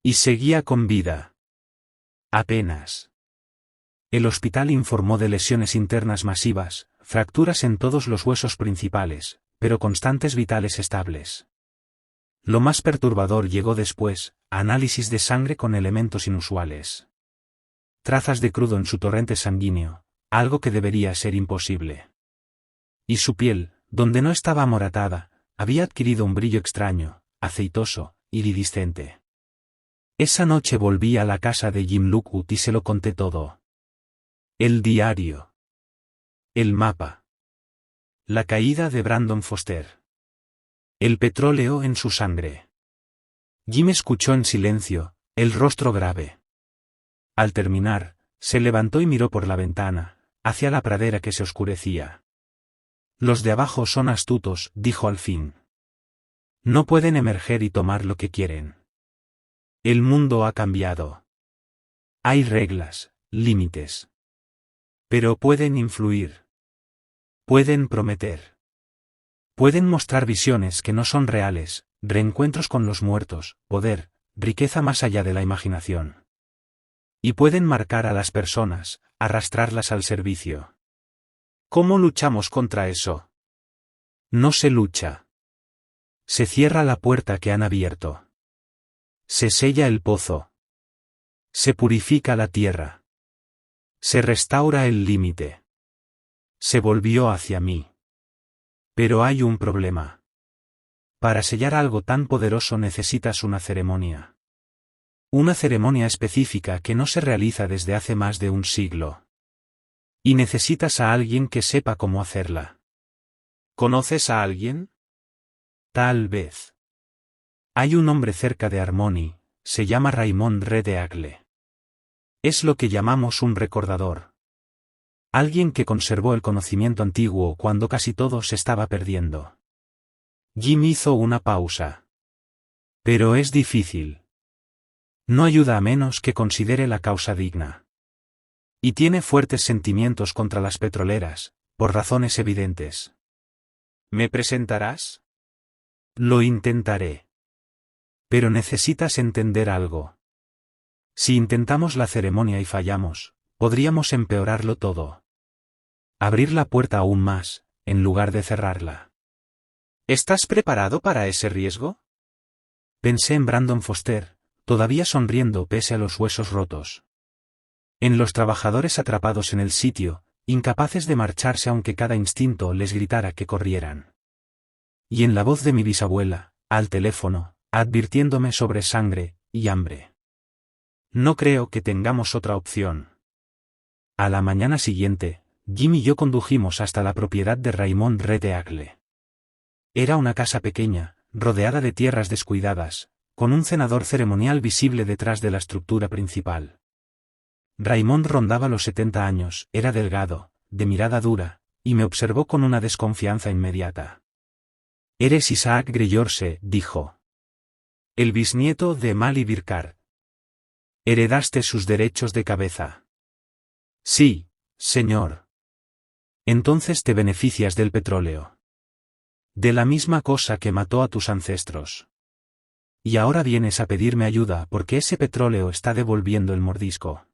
Speaker 1: Y seguía con vida. Apenas. El hospital informó de lesiones internas masivas, fracturas en todos los huesos principales, pero constantes vitales estables. Lo más perturbador llegó después, análisis de sangre con elementos inusuales. Trazas de crudo en su torrente sanguíneo, algo que debería ser imposible. Y su piel, donde no estaba amoratada, había adquirido un brillo extraño, aceitoso, iridiscente. Esa noche volví a la casa de Jim Lockwood y se lo conté todo. El diario. El mapa. La caída de Brandon Foster. El petróleo en su sangre. Jim escuchó en silencio, el rostro grave. Al terminar, se levantó y miró por la ventana, hacia la pradera que se oscurecía. Los de abajo son astutos, dijo al fin. No pueden emerger y tomar lo que quieren. El mundo ha cambiado. Hay reglas, límites. Pero pueden influir. Pueden prometer. Pueden mostrar visiones que no son reales, reencuentros con los muertos, poder, riqueza más allá de la imaginación. Y pueden marcar a las personas, arrastrarlas al servicio. ¿Cómo luchamos contra eso? No se lucha. Se cierra la puerta que han abierto. Se sella el pozo. Se purifica la tierra. Se restaura el límite. Se volvió hacia mí. Pero hay un problema. Para sellar algo tan poderoso necesitas una ceremonia. Una ceremonia específica que no se realiza desde hace más de un siglo. Y necesitas a alguien que sepa cómo hacerla. ¿Conoces a alguien? Tal vez. Hay un hombre cerca de Harmony, se llama Raymond Redeagle. Es lo que llamamos un recordador. Alguien que conservó el conocimiento antiguo cuando casi todo se estaba perdiendo. Jim hizo una pausa. Pero es difícil. No ayuda a menos que considere la causa digna. Y tiene fuertes sentimientos contra las petroleras, por razones evidentes. ¿Me presentarás? Lo intentaré. Pero necesitas entender algo. Si intentamos la ceremonia y fallamos, podríamos empeorarlo todo. Abrir la puerta aún más, en lugar de cerrarla. ¿Estás preparado para ese riesgo? Pensé en Brandon Foster, todavía sonriendo pese a los huesos rotos. En los trabajadores atrapados en el sitio, incapaces de marcharse aunque cada instinto les gritara que corrieran. Y en la voz de mi bisabuela, al teléfono, advirtiéndome sobre sangre y hambre. No creo que tengamos otra opción. A la mañana siguiente, Jim y yo condujimos hasta la propiedad de Raymond Redeagle. Era una casa pequeña, rodeada de tierras descuidadas, con un cenador ceremonial visible detrás de la estructura principal. Raymond rondaba los 70 años, era delgado, de mirada dura, y me observó con una desconfianza inmediata. «Eres Isaac Greyorse», dijo. «El bisnieto de Mali Birkar. Heredaste sus derechos de cabeza». «Sí, señor». «Entonces te beneficias del petróleo. De la misma cosa que mató a tus ancestros. Y ahora vienes a pedirme ayuda porque ese petróleo está devolviendo el mordisco».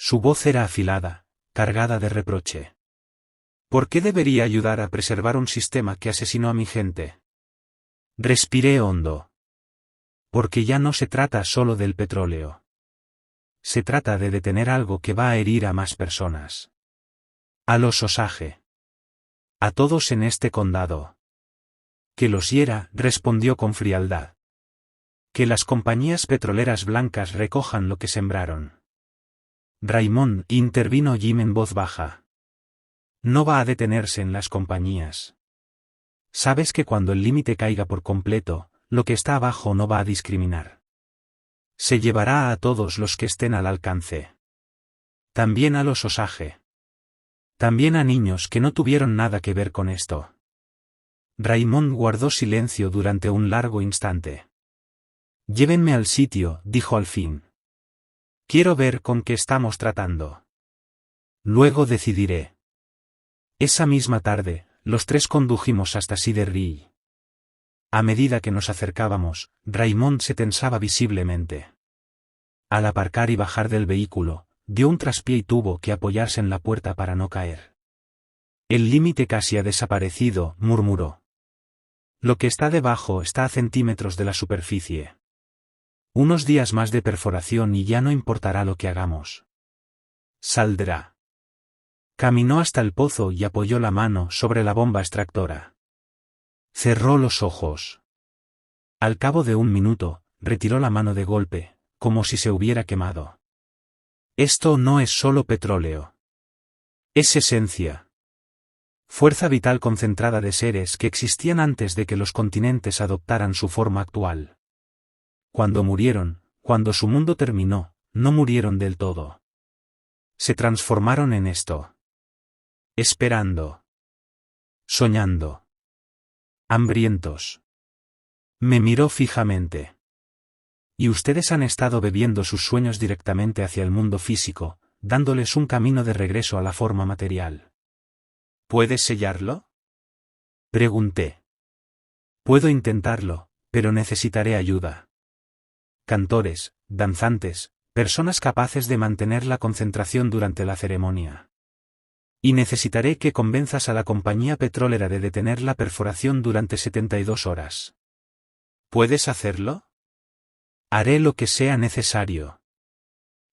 Speaker 1: Su voz era afilada, cargada de reproche. ¿Por qué debería ayudar a preservar un sistema que asesinó a mi gente? Respiré hondo. Porque ya no se trata solo del petróleo. Se trata de detener algo que va a herir a más personas. A los Osage. A todos en este condado. Que los hiera, respondió con frialdad. Que las compañías petroleras blancas recojan lo que sembraron. Raymond, intervino Jim en voz baja. No va a detenerse en las compañías. Sabes que cuando el límite caiga por completo, lo que está abajo no va a discriminar. Se llevará a todos los que estén al alcance. También a los Osage. También a niños que no tuvieron nada que ver con esto. Raymond guardó silencio durante un largo instante. Llévenme al sitio, dijo al fin. Quiero ver con qué estamos tratando. Luego decidiré. Esa misma tarde, los tres condujimos hasta Cedar Ridge. A medida que nos acercábamos, Raymond se tensaba visiblemente. Al aparcar y bajar del vehículo, dio un traspié y tuvo que apoyarse en la puerta para no caer. El límite casi ha desaparecido, murmuró. Lo que está debajo está a centímetros de la superficie. Unos días más de perforación y ya no importará lo que hagamos. Saldrá. Caminó hasta el pozo y apoyó la mano sobre la bomba extractora. Cerró los ojos. Al cabo de un minuto, retiró la mano de golpe, como si se hubiera quemado. Esto no es solo petróleo. Es esencia. Fuerza vital concentrada de seres que existían antes de que los continentes adoptaran su forma actual. Cuando murieron, cuando su mundo terminó, no murieron del todo. Se transformaron en esto. Esperando. Soñando. Hambrientos. Me miró fijamente. Y ustedes han estado bebiendo sus sueños directamente hacia el mundo físico, dándoles un camino de regreso a la forma material. ¿Puedes sellarlo? Pregunté. Puedo intentarlo, pero necesitaré ayuda. Cantores, danzantes, personas capaces de mantener la concentración durante la ceremonia. Y necesitaré que convenzas a la compañía petrolera de detener la perforación durante 72 horas. ¿Puedes hacerlo? Haré lo que sea necesario.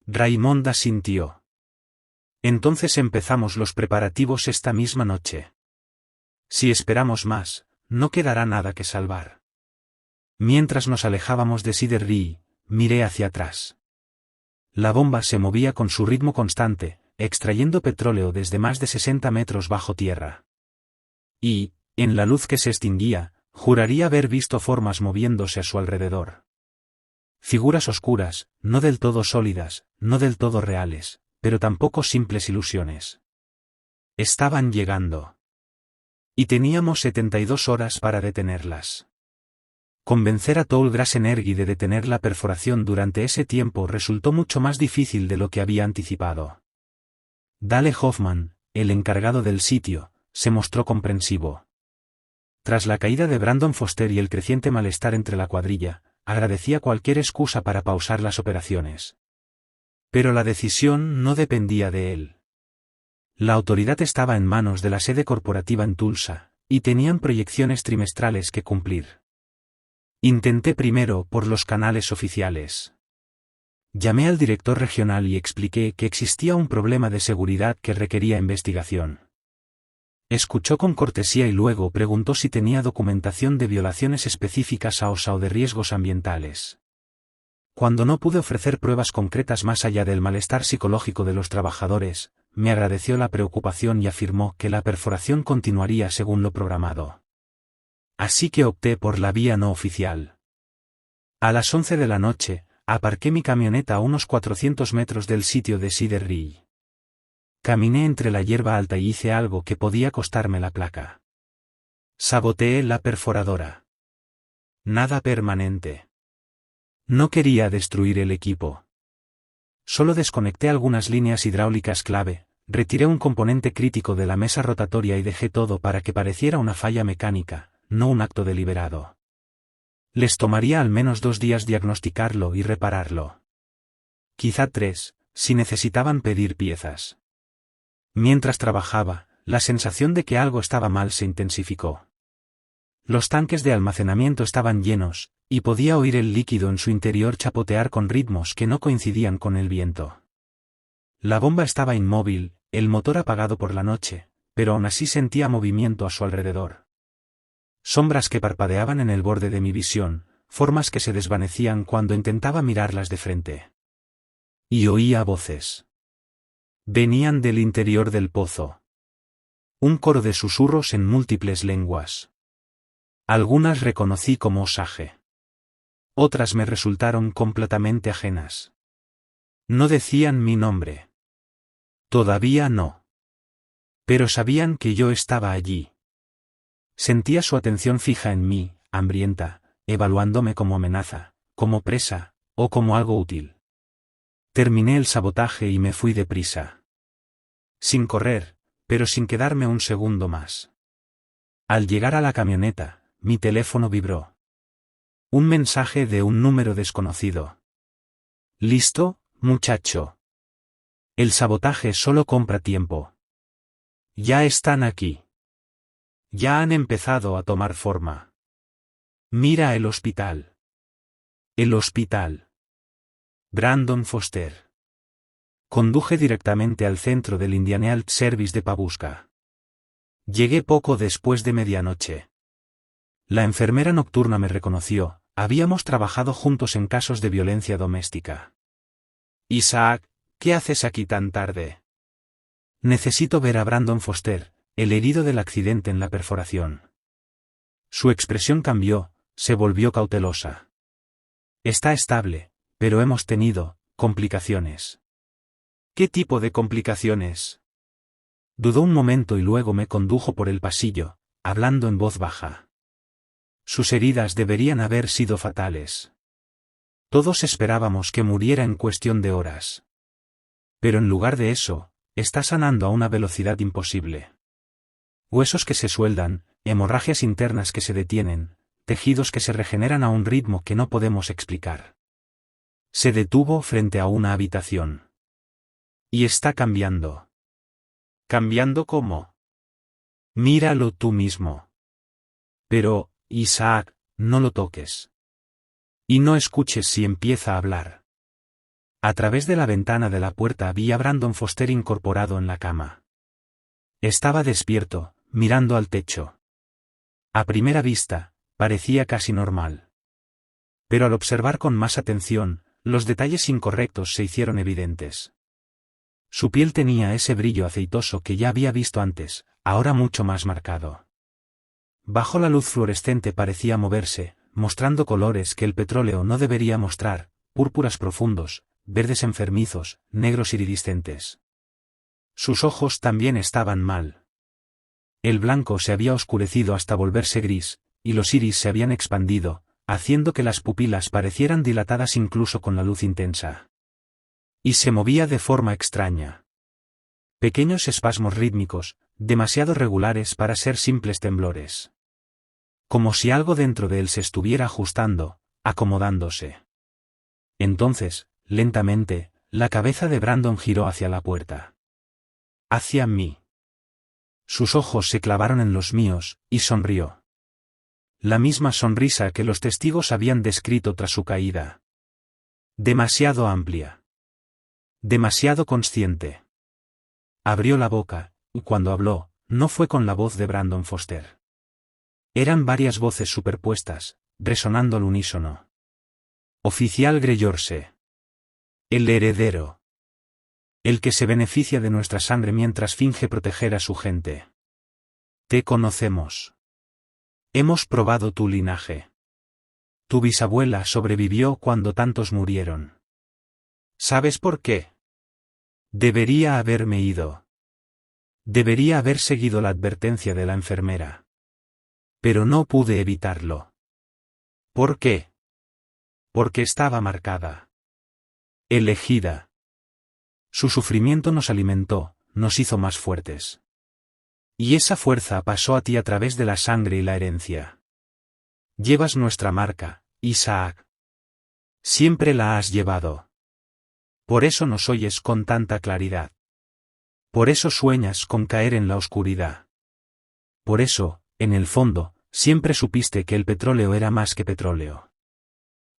Speaker 1: Raimonda asintió. Entonces empezamos los preparativos esta misma noche. Si esperamos más, no quedará nada que salvar. Mientras nos alejábamos de Cedar Ridge, miré hacia atrás. La bomba se movía con su ritmo constante, extrayendo petróleo desde más de 60 metros bajo tierra. Y, en la luz que se extinguía, juraría haber visto formas moviéndose a su alrededor. Figuras oscuras, no del todo sólidas, no del todo reales, pero tampoco simples ilusiones. Estaban llegando. Y teníamos 72 horas para detenerlas. Convencer a Tallgrass Energy de detener la perforación durante ese tiempo resultó mucho más difícil de lo que había anticipado. Dale Hoffman, el encargado del sitio, se mostró comprensivo. Tras la caída de Brandon Foster y el creciente malestar entre la cuadrilla, agradecía cualquier excusa para pausar las operaciones. Pero la decisión no dependía de él. La autoridad estaba en manos de la sede corporativa en Tulsa, y tenían proyecciones trimestrales que cumplir. Intenté primero por los canales oficiales. Llamé al director regional y expliqué que existía un problema de seguridad que requería investigación. Escuchó con cortesía y luego preguntó si tenía documentación de violaciones específicas a OSHA o de riesgos ambientales. Cuando no pude ofrecer pruebas concretas más allá del malestar psicológico de los trabajadores, me agradeció la preocupación y afirmó que la perforación continuaría según lo programado. Así que opté por la vía no oficial. A las 11 de la noche, aparqué mi camioneta a unos 400 metros del sitio de Cedar Ridge. Caminé entre la hierba alta y hice algo que podía costarme la placa. Saboteé la perforadora. Nada permanente. No quería destruir el equipo. Solo desconecté algunas líneas hidráulicas clave, retiré un componente crítico de la mesa rotatoria y dejé todo para que pareciera una falla mecánica, no un acto deliberado. Les tomaría al menos 2 días diagnosticarlo y repararlo. Quizá 3, si necesitaban pedir piezas. Mientras trabajaba, la sensación de que algo estaba mal se intensificó. Los tanques de almacenamiento estaban llenos, y podía oír el líquido en su interior chapotear con ritmos que no coincidían con el viento. La bomba estaba inmóvil, el motor apagado por la noche, pero aún así sentía movimiento a su alrededor. Sombras que parpadeaban en el borde de mi visión, formas que se desvanecían cuando intentaba mirarlas de frente. Y oía voces. Venían del interior del pozo. Un coro de susurros en múltiples lenguas. Algunas reconocí como Osage. Otras me resultaron completamente ajenas. No decían mi nombre. Todavía no. Pero sabían que yo estaba allí. Sentía su atención fija en mí, hambrienta, evaluándome como amenaza, como presa, o como algo útil. Terminé el sabotaje y me fui deprisa. Sin correr, pero sin quedarme un segundo más. Al llegar a la camioneta, mi teléfono vibró. Un mensaje de un número desconocido. ¿Listo, muchacho? El sabotaje solo compra tiempo. Ya están aquí. Ya han empezado a tomar forma. Mira el hospital. El hospital. Brandon Foster. Conduje directamente al centro del Indian Health Service de Pabuska. Llegué poco después de medianoche. La enfermera nocturna me reconoció, habíamos trabajado juntos en casos de violencia doméstica.
Speaker 2: Isaac, ¿qué haces aquí tan tarde?
Speaker 1: Necesito ver a Brandon Foster, el herido del accidente en la perforación. Su expresión cambió, se volvió cautelosa. Está estable, pero hemos tenido complicaciones.
Speaker 2: ¿Qué tipo de complicaciones?
Speaker 1: Dudó un momento y luego me condujo por el pasillo, hablando en voz baja. Sus heridas deberían haber sido fatales. Todos esperábamos que muriera en cuestión de horas. Pero en lugar de eso, está sanando a una velocidad imposible. Huesos que se sueldan, hemorragias internas que se detienen, tejidos que se regeneran a un ritmo que no podemos explicar. Se detuvo frente a una habitación. Y está cambiando.
Speaker 2: ¿Cambiando cómo?
Speaker 1: Míralo tú mismo. Pero, Isaac, no lo toques. Y no escuches si empieza a hablar. A través de la ventana de la puerta vi a Brandon Foster incorporado en la cama. Estaba despierto, mirando al techo. A primera vista, parecía casi normal. Pero al observar con más atención, los detalles incorrectos se hicieron evidentes. Su piel tenía ese brillo aceitoso que ya había visto antes, ahora mucho más marcado. Bajo la luz fluorescente parecía moverse, mostrando colores que el petróleo no debería mostrar, púrpuras profundos, verdes enfermizos, negros iridiscentes. Sus ojos también estaban mal. El blanco se había oscurecido hasta volverse gris, y los iris se habían expandido, haciendo que las pupilas parecieran dilatadas incluso con la luz intensa. Y se movía de forma extraña. Pequeños espasmos rítmicos, demasiado regulares para ser simples temblores. Como si algo dentro de él se estuviera ajustando, acomodándose. Entonces, lentamente, la cabeza de Brandon giró hacia la puerta. Hacia mí. Sus ojos se clavaron en los míos, y sonrió. La misma sonrisa que los testigos habían descrito tras su caída. Demasiado amplia. Demasiado consciente. Abrió la boca, y cuando habló, no fue con la voz de Brandon Foster. Eran varias voces superpuestas, resonando al unísono. Oficial Greyorse. El heredero. El que se beneficia de nuestra sangre mientras finge proteger a su gente. Te conocemos. Hemos probado tu linaje. Tu bisabuela sobrevivió cuando tantos murieron.
Speaker 2: ¿Sabes por qué?
Speaker 1: Debería haberme ido. Debería haber seguido la advertencia de la enfermera. Pero no pude evitarlo.
Speaker 2: ¿Por qué?
Speaker 1: Porque estaba marcada. Elegida. Su sufrimiento nos alimentó, nos hizo más fuertes. Y esa fuerza pasó a ti a través de la sangre y la herencia. Llevas nuestra marca, Isaac. Siempre la has llevado. Por eso nos oyes con tanta claridad. Por eso sueñas con caer en la oscuridad. Por eso, en el fondo, siempre supiste que el petróleo era más que petróleo.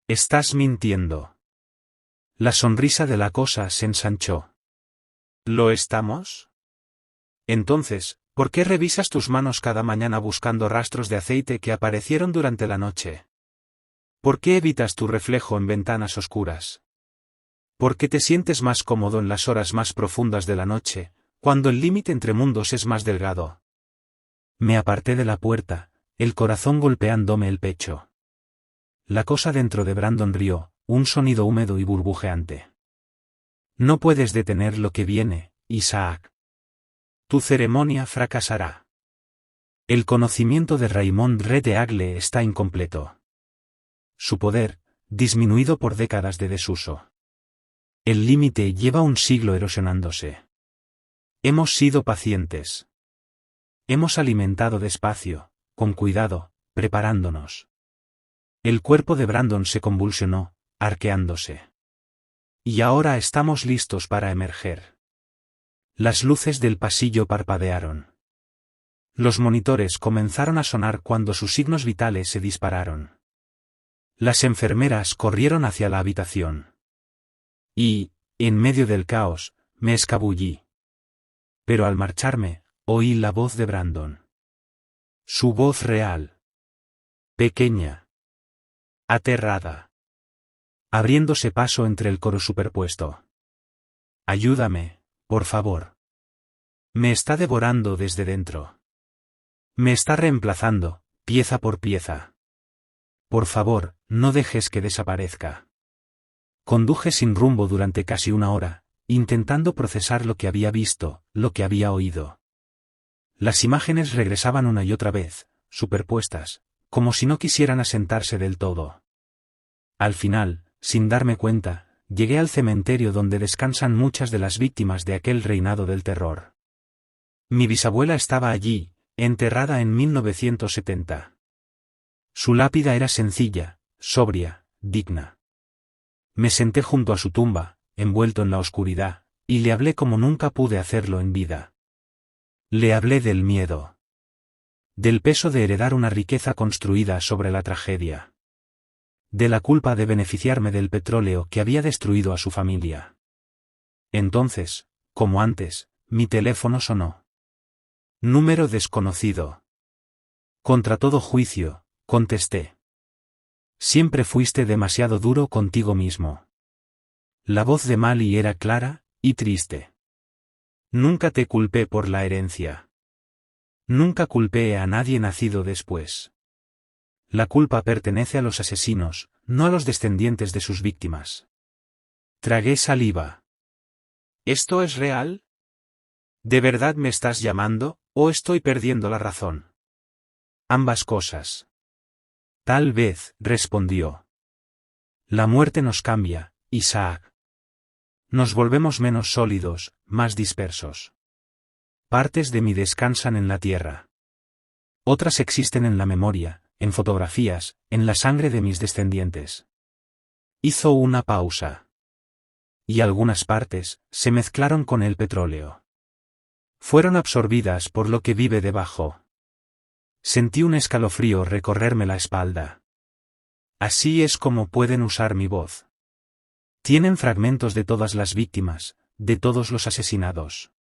Speaker 1: Estás mintiendo. La sonrisa de la cosa se ensanchó.
Speaker 2: ¿Lo estamos? Entonces, ¿por qué revisas tus manos cada mañana buscando rastros de aceite que aparecieron durante la noche? ¿Por qué evitas tu reflejo en ventanas oscuras? ¿Por qué te sientes más cómodo en las horas más profundas de la noche, cuando el límite entre mundos es más delgado?
Speaker 1: Me aparté de la puerta, el corazón golpeándome el pecho. La cosa dentro de Brandon rió, un sonido húmedo y burbujeante. No puedes detener lo que viene, Isaac. Tu ceremonia fracasará. El conocimiento de Raymond Redeagle está incompleto. Su poder, disminuido por décadas de desuso. El límite lleva un siglo erosionándose. Hemos sido pacientes. Hemos alimentado despacio, con cuidado, preparándonos. El cuerpo de Brandon se convulsionó, arqueándose. Y ahora estamos listos para emerger. Las luces del pasillo parpadearon. Los monitores comenzaron a sonar cuando sus signos vitales se dispararon. Las enfermeras corrieron hacia la habitación. Y, en medio del caos, me escabullí. Pero al marcharme, oí la voz de Brandon. Su voz real. Pequeña. Aterrada. Abriéndose paso entre el coro superpuesto. Ayúdame, por favor. Me está devorando desde dentro. Me está reemplazando, pieza por pieza. Por favor, no dejes que desaparezca. Conduje sin rumbo durante casi una hora, intentando procesar lo que había visto, lo que había oído. Las imágenes regresaban una y otra vez, superpuestas, como si no quisieran asentarse del todo. Al final, sin darme cuenta, llegué al cementerio donde descansan muchas de las víctimas de aquel reinado del terror. Mi bisabuela estaba allí, enterrada en 1970. Su lápida era sencilla, sobria, digna. Me senté junto a su tumba, envuelto en la oscuridad, y le hablé como nunca pude hacerlo en vida. Le hablé del miedo. Del peso de heredar una riqueza construida sobre la tragedia. De la culpa de beneficiarme del petróleo que había destruido a su familia. Entonces, como antes, mi teléfono sonó. Número desconocido. Contra todo juicio, contesté. Siempre fuiste demasiado duro contigo mismo. La voz de Mali era clara y triste. Nunca te culpé por la herencia. Nunca culpé a nadie nacido después. La culpa pertenece a los asesinos, no a los descendientes de sus víctimas. Tragué saliva. ¿Esto es real? ¿De verdad me estás llamando, o estoy perdiendo la razón? Ambas cosas. Tal vez, respondió. La muerte nos cambia, Isaac. Nos volvemos menos sólidos, más dispersos. Partes de mí descansan en la tierra. Otras existen en la memoria, en fotografías, en la sangre de mis descendientes. Hizo una pausa. Y algunas partes se mezclaron con el petróleo. Fueron absorbidas por lo que vive debajo. Sentí un escalofrío recorrerme la espalda. Así es como pueden usar mi voz. Tienen fragmentos de todas las víctimas, de todos los asesinados.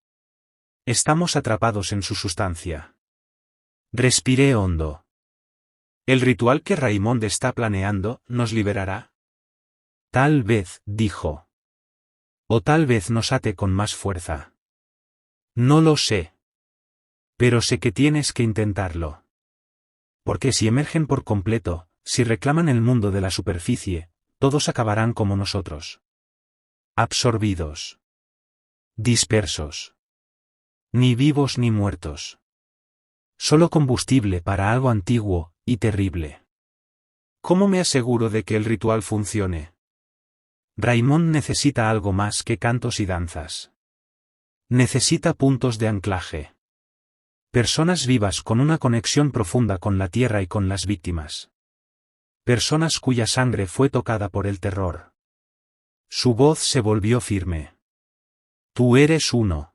Speaker 1: Estamos atrapados en su sustancia. Respiré hondo. ¿El ritual que Raymond está planeando nos liberará? Tal vez, dijo. O tal vez nos ate con más fuerza. No lo sé. Pero sé que tienes que intentarlo. Porque si emergen por completo, si reclaman el mundo de la superficie, todos acabarán como nosotros. Absorbidos. Dispersos. Ni vivos ni muertos. Solo combustible para algo antiguo y terrible. ¿Cómo me aseguro de que el ritual funcione? Raymond necesita algo más que cantos y danzas. Necesita puntos de anclaje. Personas vivas con una conexión profunda con la tierra y con las víctimas. Personas cuya sangre fue tocada por el terror. Su voz se volvió firme. Tú eres uno.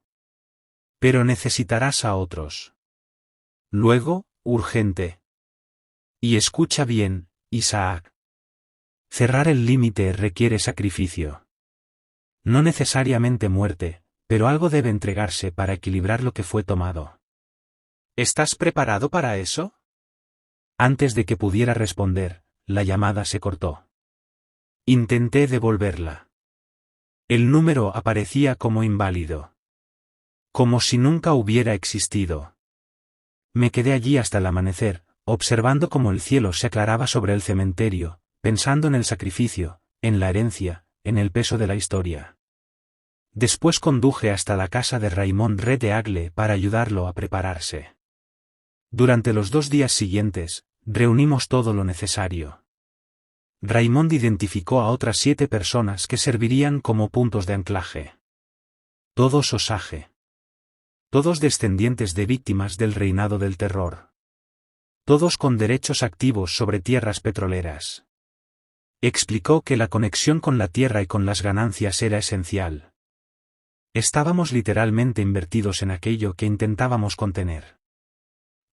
Speaker 1: Pero necesitarás a otros. Luego, urgente. Y escucha bien, Isaac. Cerrar el límite requiere sacrificio. No necesariamente muerte, pero algo debe entregarse para equilibrar lo que fue tomado. ¿Estás preparado para eso? Antes de que pudiera responder, la llamada se cortó. Intenté devolverla. El número aparecía como inválido. Como si nunca hubiera existido. Me quedé allí hasta el amanecer, observando cómo el cielo se aclaraba sobre el cementerio, pensando en el sacrificio, en la herencia, en el peso de la historia. Después conduje hasta la casa de Raymond Redeagle para ayudarlo a prepararse. Durante los 2 días siguientes, reunimos todo lo necesario. Raymond identificó a otras 7 personas que servirían como puntos de anclaje. Todos Osage. Todos descendientes de víctimas del reinado del terror. Todos con derechos activos sobre tierras petroleras. Explicó que la conexión con la tierra y con las ganancias era esencial. Estábamos literalmente invertidos en aquello que intentábamos contener.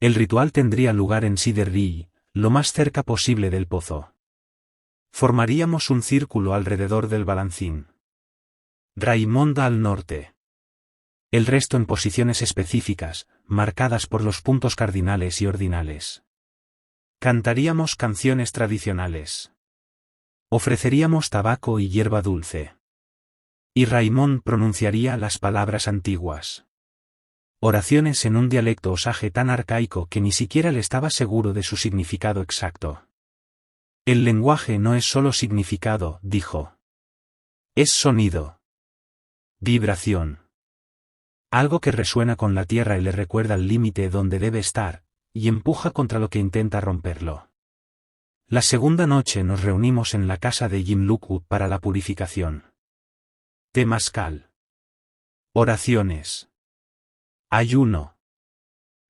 Speaker 1: El ritual tendría lugar en Cedar Ridge, lo más cerca posible del pozo. Formaríamos un círculo alrededor del balancín. Raymond al norte. El resto en posiciones específicas, marcadas por los puntos cardinales y ordinales. Cantaríamos canciones tradicionales. Ofreceríamos tabaco y hierba dulce. Y Raimón pronunciaría las palabras antiguas. Oraciones en un dialecto osage tan arcaico que ni siquiera le estaba seguro de su significado exacto. El lenguaje no es solo significado, dijo. Es sonido. Vibración. Algo que resuena con la tierra y le recuerda el límite donde debe estar, y empuja contra lo que intenta romperlo. La segunda noche nos reunimos en la casa de Jim Lockwood para la purificación. Temazcal. Oraciones. Ayuno.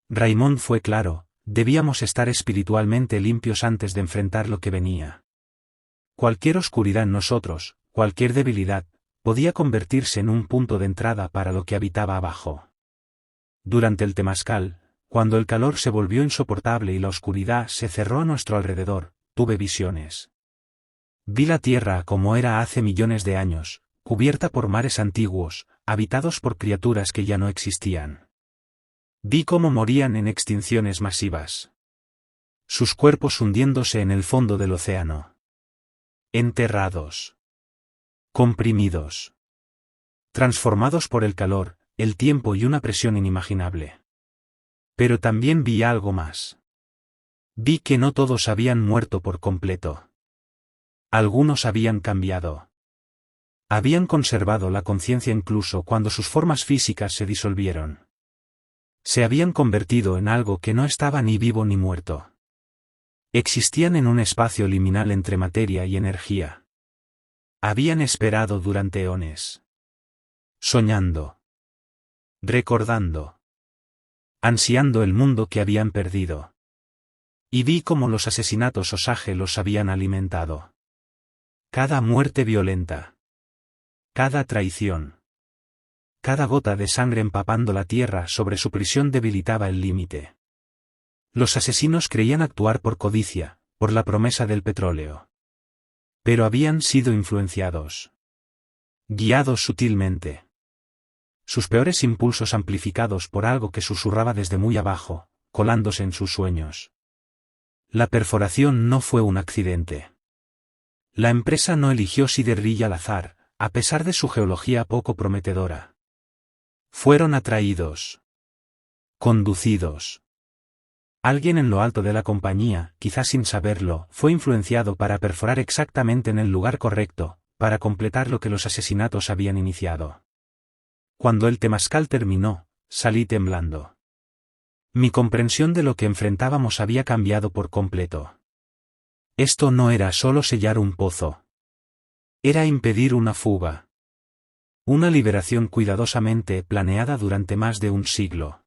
Speaker 1: Raimón fue claro, debíamos estar espiritualmente limpios antes de enfrentar lo que venía. Cualquier oscuridad en nosotros, cualquier debilidad, podía convertirse en un punto de entrada para lo que habitaba abajo. Durante el temazcal, cuando el calor se volvió insoportable y la oscuridad se cerró a nuestro alrededor, tuve visiones. Vi la tierra como era hace millones de años, cubierta por mares antiguos, habitados por criaturas que ya no existían. Vi cómo morían en extinciones masivas. Sus cuerpos hundiéndose en el fondo del océano. Enterrados. Comprimidos. Transformados por el calor, el tiempo y una presión inimaginable. Pero también vi algo más. Vi que no todos habían muerto por completo. Algunos habían cambiado. Habían conservado la conciencia incluso cuando sus formas físicas se disolvieron. Se habían convertido en algo que no estaba ni vivo ni muerto. Existían en un espacio liminal entre materia y energía. Habían esperado durante eones. Soñando. Recordando. Ansiando el mundo que habían perdido. Y vi cómo los asesinatos Osage los habían alimentado. Cada muerte violenta. Cada traición. Cada gota de sangre empapando la tierra sobre su prisión debilitaba el límite. Los asesinos creían actuar por codicia, por la promesa del petróleo. Pero habían sido influenciados. Guiados sutilmente. Sus peores impulsos amplificados por algo que susurraba desde muy abajo, colándose en sus sueños. La perforación no fue un accidente. La empresa no eligió Siderri al azar, a pesar de su geología poco prometedora. Fueron atraídos. Conducidos. Alguien en lo alto de la compañía, quizás sin saberlo, fue influenciado para perforar exactamente en el lugar correcto, para completar lo que los asesinatos habían iniciado. Cuando el temazcal terminó, salí temblando. Mi comprensión de lo que enfrentábamos había cambiado por completo. Esto no era solo sellar un pozo. Era impedir una fuga. Una liberación cuidadosamente planeada durante más de un siglo.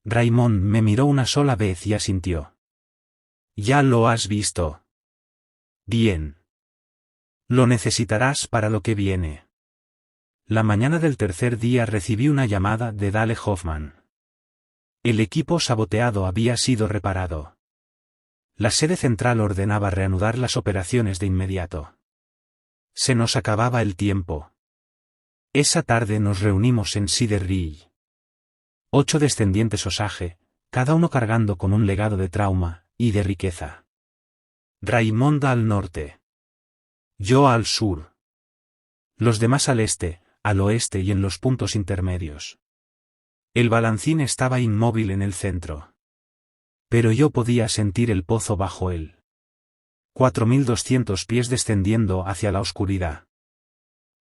Speaker 1: Raimón me miró una sola vez y asintió. Ya lo has visto. Bien. Lo necesitarás para lo que viene. La mañana del tercer día recibí una llamada de Dale Hoffman. El equipo saboteado había sido reparado. La sede central ordenaba reanudar las operaciones de inmediato. Se nos acababa el tiempo. Esa tarde nos reunimos en Siderri. 8 descendientes Osage, cada uno cargando con un legado de trauma y de riqueza. Raimón al norte. Yo al sur. Los demás al este, al oeste y en los puntos intermedios. El balancín estaba inmóvil en el centro. Pero yo podía sentir el pozo bajo él. 4200 pies descendiendo hacia la oscuridad.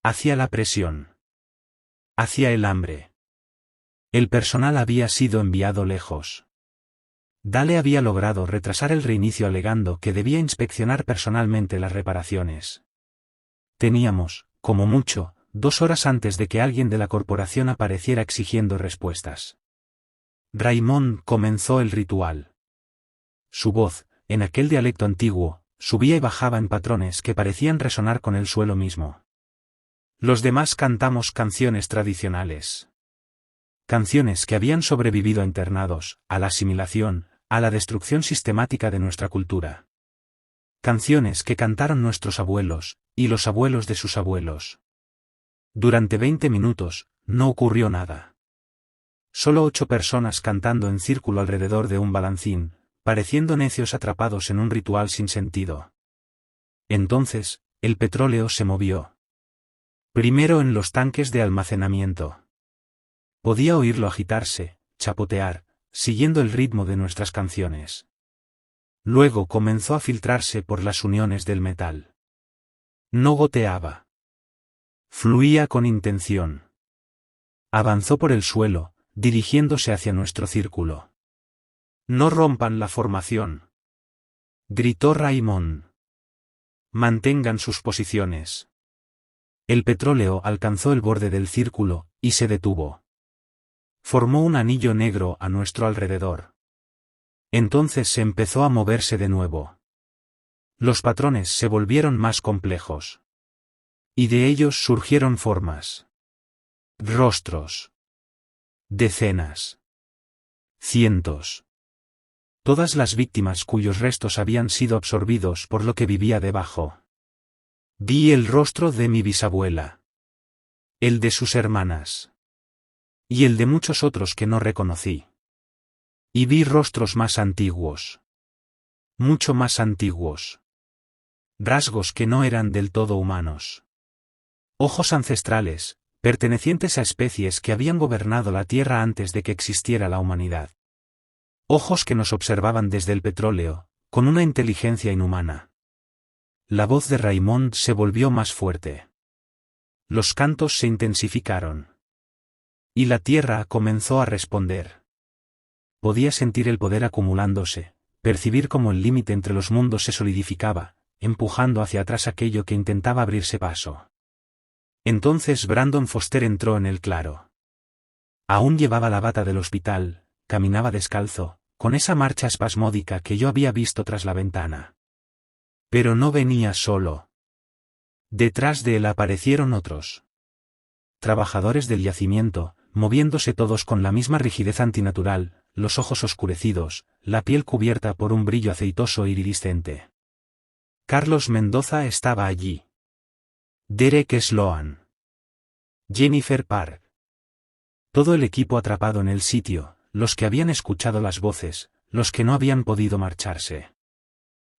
Speaker 1: Hacia la presión. Hacia el hambre. El personal había sido enviado lejos. Dale había logrado retrasar el reinicio alegando que debía inspeccionar personalmente las reparaciones. Teníamos, como mucho, 2 horas antes de que alguien de la corporación apareciera exigiendo respuestas. Raimón comenzó el ritual. Su voz, en aquel dialecto antiguo, subía y bajaba en patrones que parecían resonar con el suelo mismo. Los demás cantamos canciones tradicionales. Canciones que habían sobrevivido a internados, a la asimilación, a la destrucción sistemática de nuestra cultura. Canciones que cantaron nuestros abuelos, y los abuelos de sus abuelos. Durante 20 minutos, no ocurrió nada. Solo 8 personas cantando en círculo alrededor de un balancín, pareciendo necios atrapados en un ritual sin sentido. Entonces, el petróleo se movió. Primero en los tanques de almacenamiento. Podía oírlo agitarse, chapotear, siguiendo el ritmo de nuestras canciones. Luego comenzó a filtrarse por las uniones del metal. No goteaba. Fluía con intención. Avanzó por el suelo, dirigiéndose hacia nuestro círculo. «No rompan la formación», gritó Raymond. «Mantengan sus posiciones». El petróleo alcanzó el borde del círculo, y se detuvo. Formó un anillo negro a nuestro alrededor. Entonces se empezó a moverse de nuevo. Los patrones se volvieron más complejos. Y de ellos surgieron formas. Rostros. Decenas. Cientos. Todas las víctimas cuyos restos habían sido absorbidos por lo que vivía debajo. Vi el rostro de mi bisabuela. El de sus hermanas. Y el de muchos otros que no reconocí. Y vi rostros más antiguos. Mucho más antiguos. Rasgos que no eran del todo humanos. Ojos ancestrales, pertenecientes a especies que habían gobernado la Tierra antes de que existiera la humanidad. Ojos que nos observaban desde el petróleo, con una inteligencia inhumana. La voz de Raymond se volvió más fuerte. Los cantos se intensificaron. Y la Tierra comenzó a responder. Podía sentir el poder acumulándose, percibir cómo el límite entre los mundos se solidificaba, empujando hacia atrás aquello que intentaba abrirse paso. Entonces Brandon Foster entró en el claro. Aún llevaba la bata del hospital, caminaba descalzo, con esa marcha espasmódica que yo había visto tras la ventana. Pero no venía solo. Detrás de él aparecieron otros. Trabajadores del yacimiento, moviéndose todos con la misma rigidez antinatural, los ojos oscurecidos, la piel cubierta por un brillo aceitoso e iridiscente. Carlos Mendoza estaba allí. Derek Sloan. Jennifer Park. Todo el equipo atrapado en el sitio, los que habían escuchado las voces, los que no habían podido marcharse.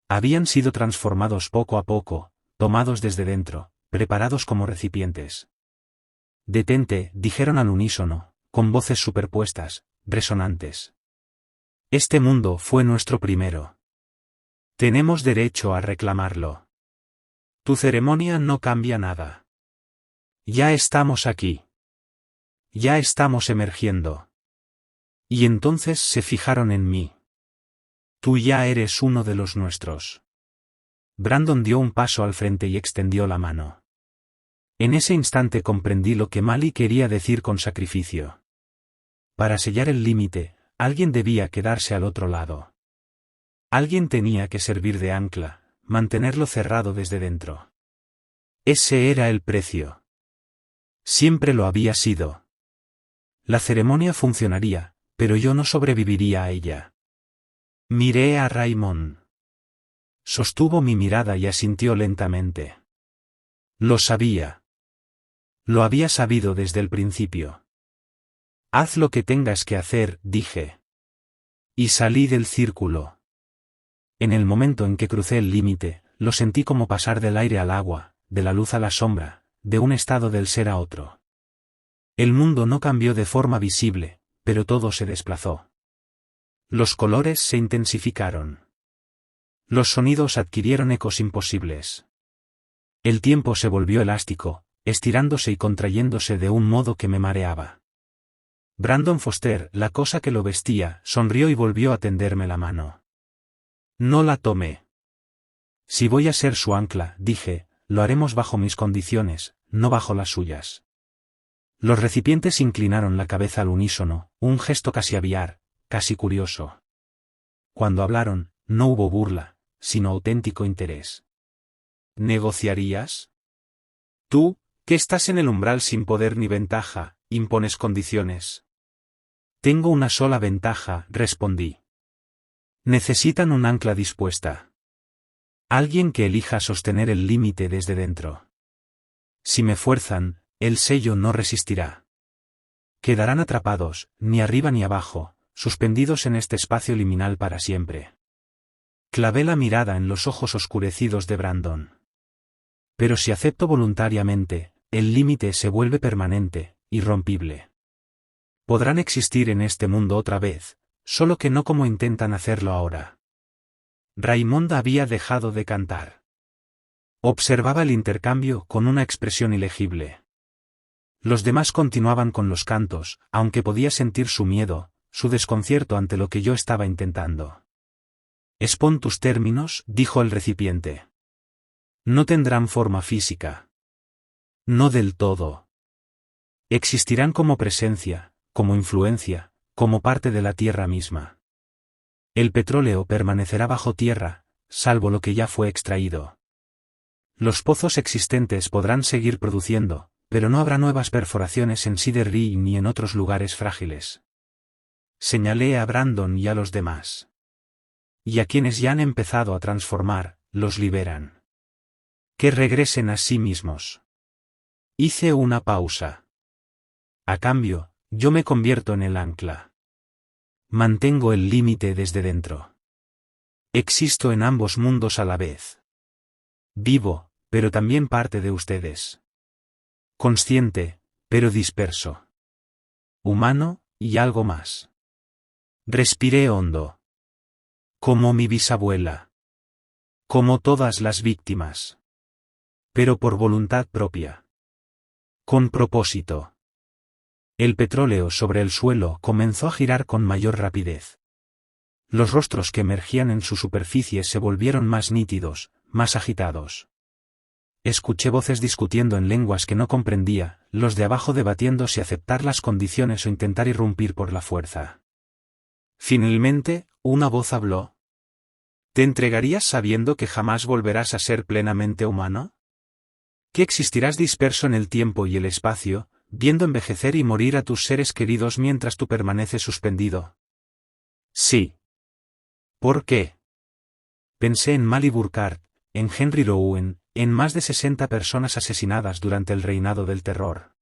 Speaker 1: Habían sido transformados poco a poco, tomados desde dentro, preparados como recipientes. «Detente», dijeron al unísono, con voces superpuestas, resonantes. «Este mundo fue nuestro primero. Tenemos derecho a reclamarlo. Tu ceremonia no cambia nada. Ya estamos aquí. Ya estamos emergiendo». Y entonces se fijaron en mí. «Tú ya eres uno de los nuestros». Brandon dio un paso al frente y extendió la mano. En ese instante comprendí lo que Mali quería decir con sacrificio. Para sellar el límite, alguien debía quedarse al otro lado. Alguien tenía que servir de ancla, mantenerlo cerrado desde dentro. Ese era el precio. Siempre lo había sido. La ceremonia funcionaría, pero yo no sobreviviría a ella. Miré a Raymond. Sostuvo mi mirada y asintió lentamente. Lo sabía. Lo había sabido desde el principio. «Haz lo que tengas que hacer», dije. Y salí del círculo. En el momento en que crucé el límite, lo sentí como pasar del aire al agua, de la luz a la sombra, de un estado del ser a otro. El mundo no cambió de forma visible, pero todo se desplazó. Los colores se intensificaron. Los sonidos adquirieron ecos imposibles. El tiempo se volvió elástico, estirándose y contrayéndose de un modo que me mareaba. Brandon Foster, la cosa que lo vestía, sonrió y volvió a tenderme la mano. No la tomé. «Si voy a ser su ancla», dije, «lo haremos bajo mis condiciones, no bajo las suyas». Los recipientes inclinaron la cabeza al unísono, un gesto casi aviar, casi curioso. Cuando hablaron, no hubo burla, sino auténtico interés. «¿Negociarías? Tú, que estás en el umbral sin poder ni ventaja, impones condiciones». «Tengo una sola ventaja», respondí. «Necesitan un ancla dispuesta. Alguien que elija sostener el límite desde dentro. Si me fuerzan, el sello no resistirá». Quedarán atrapados, ni arriba ni abajo, suspendidos en este espacio liminal para siempre. Clavé la mirada en los ojos oscurecidos de Brandon. Pero si acepto voluntariamente, el límite se vuelve permanente, irrompible. Podrán existir en este mundo otra vez, solo que no como intentan hacerlo ahora. Raimonda había dejado de cantar. Observaba el intercambio con una expresión ilegible. Los demás continuaban con los cantos, aunque podía sentir su miedo, su desconcierto ante lo que yo estaba intentando. Expon tus términos, dijo el recipiente. No tendrán forma física. No del todo. Existirán como presencia, como influencia, como parte de la tierra misma. El petróleo permanecerá bajo tierra, salvo lo que ya fue extraído. Los pozos existentes podrán seguir produciendo, pero no habrá nuevas perforaciones en Cedar Ridge ni en otros lugares frágiles. Señalé a Brandon y a los demás. Y a quienes ya han empezado a transformar, los liberan. Que regresen a sí mismos. Hice una pausa. A cambio, yo me convierto en el ancla. Mantengo el límite desde dentro. Existo en ambos mundos a la vez. Vivo, pero también parte de ustedes. Consciente, pero disperso. Humano, y algo más. Respiré hondo. Como mi bisabuela. Como todas las víctimas. Pero por voluntad propia. Con propósito. El petróleo sobre el suelo comenzó a girar con mayor rapidez. Los rostros que emergían en su superficie se volvieron más nítidos, más agitados. Escuché voces discutiendo en lenguas que no comprendía, los de abajo debatiendo si aceptar las condiciones o intentar irrumpir por la fuerza. Finalmente, una voz habló. ¿Te entregarías sabiendo que jamás volverás a ser plenamente humano? ¿Que existirás disperso en el tiempo y el espacio, viendo envejecer y morir a tus seres queridos mientras tú permaneces suspendido? Sí. ¿Por qué? Pensé en Mali Burkhardt, en Henry Rowan, en más de 60 personas asesinadas durante el reinado del terror.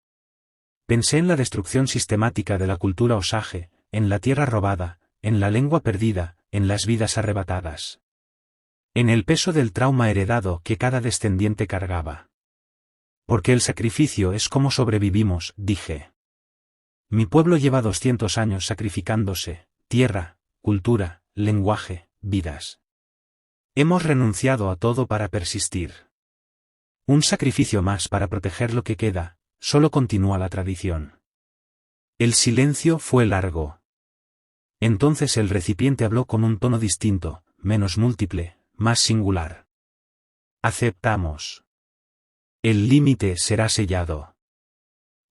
Speaker 1: Pensé en la destrucción sistemática de la cultura Osage, en la tierra robada, en la lengua perdida, en las vidas arrebatadas. En el peso del trauma heredado que cada descendiente cargaba. Porque el sacrificio es como sobrevivimos, dije. Mi pueblo lleva 200 años sacrificándose, tierra, cultura, lenguaje, vidas. Hemos renunciado a todo para persistir. Un sacrificio más para proteger lo que queda, solo continúa la tradición. El silencio fue largo. Entonces el recipiente habló con un tono distinto, menos múltiple, más singular. Aceptamos. El límite será sellado.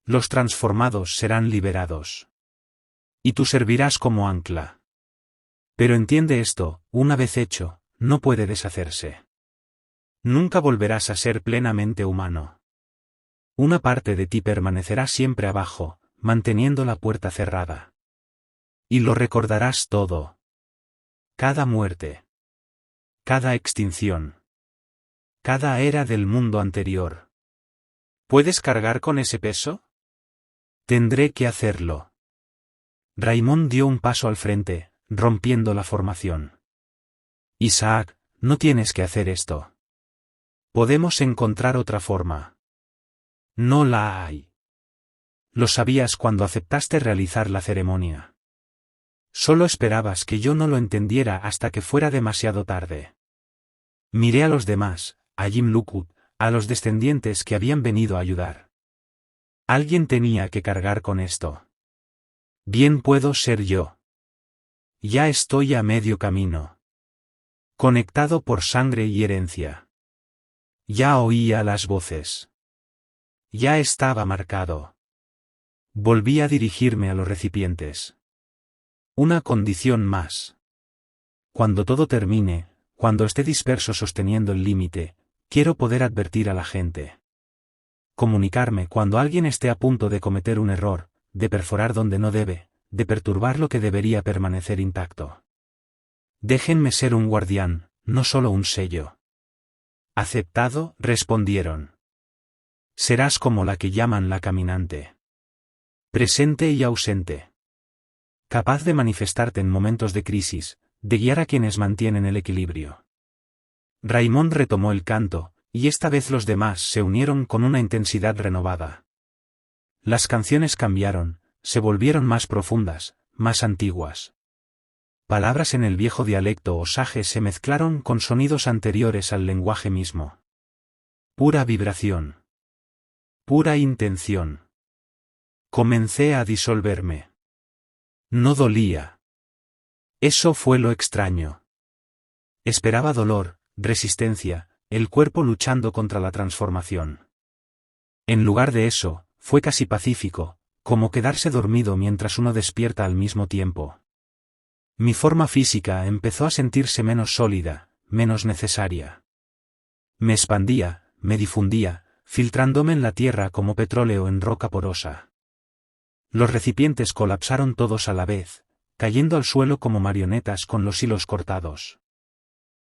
Speaker 1: Los transformados serán liberados. Y tú servirás como ancla. Pero entiende esto, una vez hecho, no puede deshacerse. Nunca volverás a ser plenamente humano. Una parte de ti permanecerá siempre abajo, manteniendo la puerta cerrada. Y lo recordarás todo. Cada muerte. Cada extinción. Cada era del mundo anterior. ¿Puedes cargar con ese peso? Tendré que hacerlo. Raymond dio un paso al frente, rompiendo la formación. Isaac, no tienes que hacer esto. Podemos encontrar otra forma. No la hay. Lo sabías cuando aceptaste realizar la ceremonia. Solo esperabas que yo no lo entendiera hasta que fuera demasiado tarde. Miré a los demás, a Jim Lockwood, a los descendientes que habían venido a ayudar. Alguien tenía que cargar con esto. Bien puedo ser yo. Ya estoy a medio camino. Conectado por sangre y herencia. Ya oía las voces. Ya estaba marcado. Volví a dirigirme a los recipientes. Una condición más. Cuando todo termine, cuando esté disperso sosteniendo el límite, quiero poder advertir a la gente. Comunicarme cuando alguien esté a punto de cometer un error, de perforar donde no debe, de perturbar lo que debería permanecer intacto. Déjenme ser un guardián, no solo un sello. Aceptado, respondieron. Serás como la que llaman la caminante. presente y ausente. Capaz de manifestarte en momentos de crisis, de guiar a quienes mantienen el equilibrio. Raymond retomó el canto, y esta vez los demás se unieron con una intensidad renovada. Las canciones cambiaron, se volvieron más profundas, más antiguas. Palabras en el viejo dialecto osage se mezclaron con sonidos anteriores al lenguaje mismo. Pura vibración. Pura intención. Comencé a disolverme. No dolía. Eso fue lo extraño. Esperaba dolor, resistencia, el cuerpo luchando contra la transformación. En lugar de eso, fue casi pacífico, como quedarse dormido mientras uno despierta al mismo tiempo. Mi forma física empezó a sentirse menos sólida, menos necesaria. Me expandía, me difundía, filtrándome en la tierra como petróleo en roca porosa. Los recipientes colapsaron todos a la vez, cayendo al suelo como marionetas con los hilos cortados.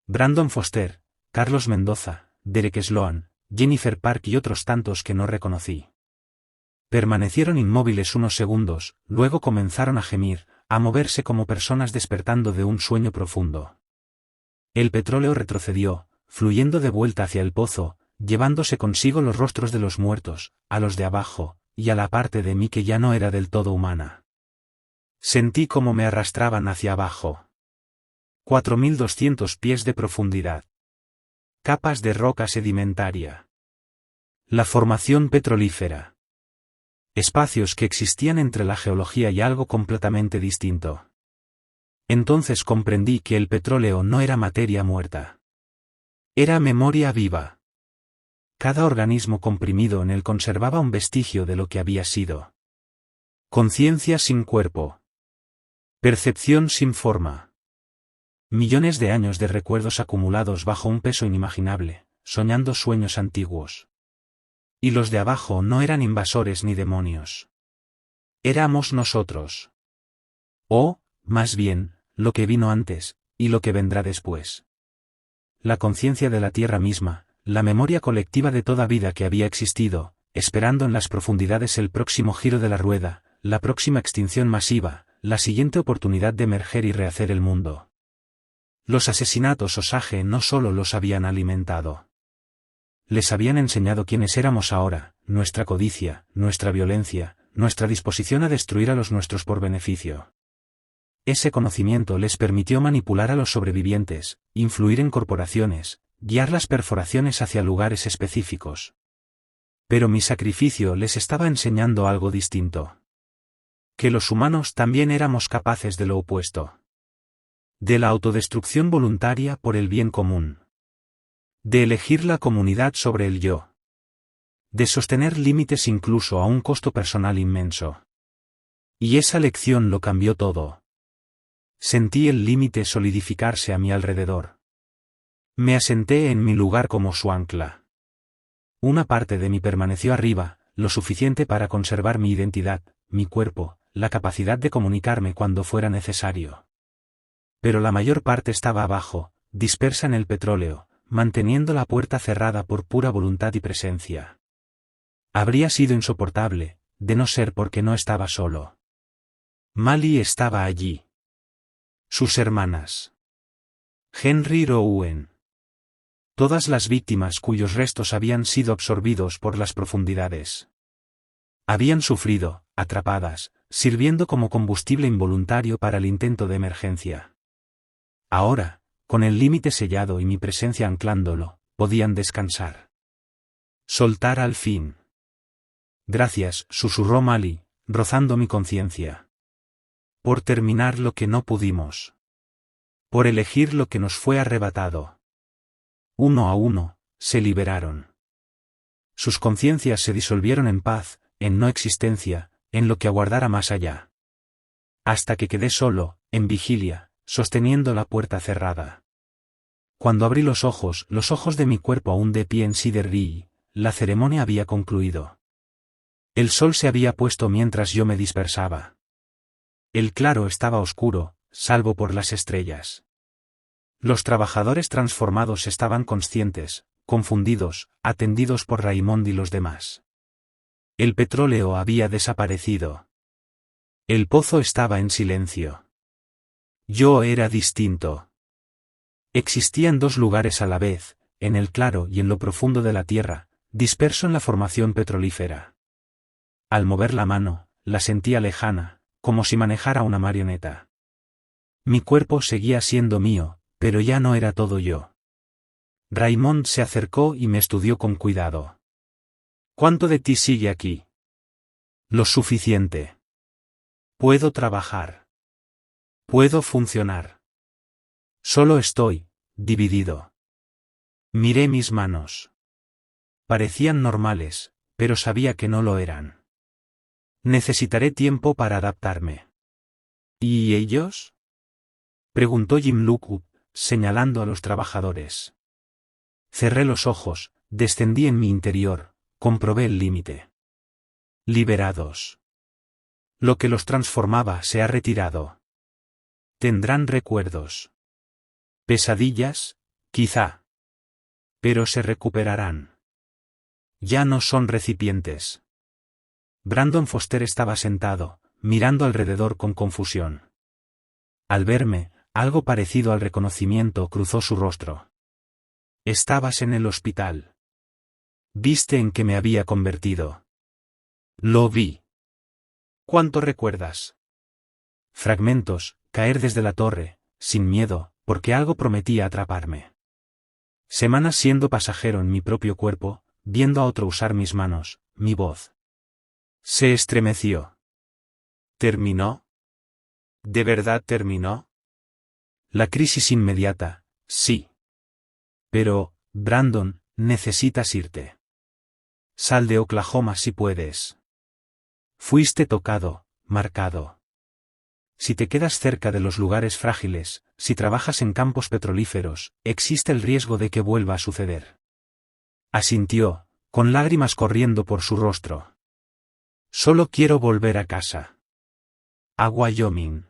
Speaker 1: Brandon Foster, Carlos Mendoza, Derek Sloan, Jennifer Park y otros tantos que no reconocí. Permanecieron inmóviles unos segundos, luego comenzaron a gemir, a moverse como personas despertando de un sueño profundo. El petróleo retrocedió, fluyendo de vuelta hacia el pozo, llevándose consigo los rostros de los muertos, a los de abajo, y a la parte de mí que ya no era del todo humana. Sentí como me arrastraban hacia abajo. 4.200 pies de profundidad. Capas de roca sedimentaria. La formación petrolífera. Espacios que existían entre la geología y algo completamente distinto. Entonces comprendí que el petróleo no era materia muerta. Era memoria viva. Cada organismo comprimido en él conservaba un vestigio de lo que había sido. Conciencia sin cuerpo. Percepción sin forma. Millones de años de recuerdos acumulados bajo un peso inimaginable, soñando sueños antiguos. Y los de abajo no eran invasores ni demonios. Éramos nosotros. O, más bien, lo que vino antes, y lo que vendrá después. La conciencia de la Tierra misma, la memoria colectiva de toda vida que había existido, esperando en las profundidades el próximo giro de la rueda, la próxima extinción masiva, la siguiente oportunidad de emerger y rehacer el mundo. Los asesinatos Osage no solo los habían alimentado. Les habían enseñado quiénes éramos ahora, nuestra codicia, nuestra violencia, nuestra disposición a destruir a los nuestros por beneficio. Ese conocimiento les permitió manipular a los sobrevivientes, influir en corporaciones, guiar las perforaciones hacia lugares específicos. Pero mi sacrificio les estaba enseñando algo distinto. Que los humanos también éramos capaces de lo opuesto. De la autodestrucción voluntaria por el bien común. De elegir la comunidad sobre el yo. De sostener límites incluso a un costo personal inmenso. Y esa lección lo cambió todo. Sentí el límite solidificarse a mi alrededor. Me asenté en mi lugar como su ancla. Una parte de mí permaneció arriba, lo suficiente para conservar mi identidad, mi cuerpo, la capacidad de comunicarme cuando fuera necesario. Pero la mayor parte estaba abajo, dispersa en el petróleo, manteniendo la puerta cerrada por pura voluntad y presencia. Habría sido insoportable, de no ser porque no estaba solo. Mali estaba allí. Sus hermanas. Henry Rowan. Todas las víctimas cuyos restos habían sido absorbidos por las profundidades. Habían sufrido, atrapadas, sirviendo como combustible involuntario para el intento de emergencia. Ahora, con el límite sellado y mi presencia anclándolo, podían descansar. Soltar al fin. Gracias, susurró Mali, rozando mi conciencia. Por terminar lo que no pudimos. Por elegir lo que nos fue arrebatado. Uno a uno, se liberaron. Sus conciencias se disolvieron en paz, en no existencia, en lo que aguardara más allá. Hasta que quedé solo, en vigilia, sosteniendo la puerta cerrada. Cuando abrí los ojos de mi cuerpo aún de pie en Cedar Ridge, la ceremonia había concluido. El sol se había puesto mientras yo me dispersaba. El claro estaba oscuro, salvo por las estrellas. Los trabajadores transformados estaban conscientes, confundidos, atendidos por Raymond y los demás. El petróleo había desaparecido. El pozo estaba en silencio. Yo era distinto. Existían dos lugares a la vez, en el claro y en lo profundo de la tierra, disperso en la formación petrolífera. Al mover la mano, la sentía lejana, como si manejara una marioneta. Mi cuerpo seguía siendo mío, pero ya no era todo yo. Raymond se acercó y me estudió con cuidado. ¿Cuánto de ti sigue aquí? Lo suficiente. Puedo trabajar. Puedo funcionar. Solo estoy dividido. Miré mis manos. Parecían normales, pero sabía que no lo eran. Necesitaré tiempo para adaptarme. ¿Y ellos? Preguntó Jim Lockwood, señalando a los trabajadores. Cerré los ojos, descendí en mi interior, comprobé el límite. Liberados. Lo que los transformaba se ha retirado. Tendrán recuerdos. Pesadillas, quizá. Pero se recuperarán. Ya no son recipientes. Brandon Foster estaba sentado, mirando alrededor con confusión. Al verme, algo parecido al reconocimiento cruzó su rostro. Estabas en el hospital. ¿Viste en qué me había convertido? Lo vi. ¿Cuánto recuerdas? Fragmentos, caer desde la torre, sin miedo, porque algo prometía atraparme. Semanas siendo pasajero en mi propio cuerpo, viendo a otro usar mis manos, mi voz. Se estremeció. ¿Terminó? ¿De verdad terminó? La crisis inmediata, sí. Pero, Brandon, necesitas irte. Sal de Oklahoma si puedes. Fuiste tocado, marcado. Si te quedas cerca de los lugares frágiles, si trabajas en campos petrolíferos, existe el riesgo de que vuelva a suceder. Asintió, con lágrimas corriendo por su rostro. Solo quiero volver a casa. A Wyoming.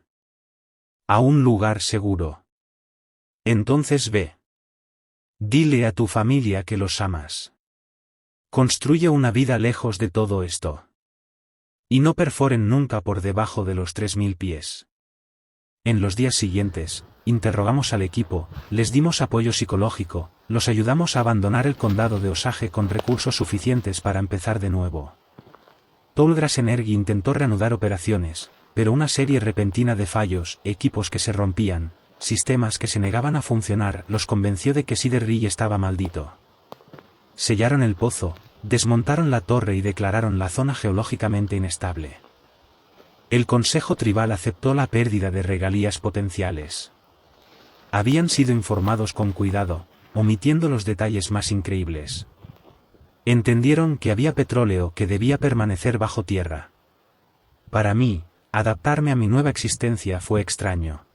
Speaker 1: A un lugar seguro. Entonces ve. Dile a tu familia que los amas. Construye una vida lejos de todo esto. Y no perforen nunca por debajo de los 3000 pies. En los días siguientes, interrogamos al equipo, les dimos apoyo psicológico, los ayudamos a abandonar el condado de Osage con recursos suficientes para empezar de nuevo. Tallgrass Energy intentó reanudar operaciones, pero una serie repentina de fallos, equipos que se rompían, sistemas que se negaban a funcionar, los convenció de que Cedar Ridge estaba maldito. Sellaron el pozo, desmontaron la torre y declararon la zona geológicamente inestable. El Consejo Tribal aceptó la pérdida de regalías potenciales. Habían sido informados con cuidado, omitiendo los detalles más increíbles. Entendieron que había petróleo que debía permanecer bajo tierra. Para mí, adaptarme a mi nueva existencia fue extraño.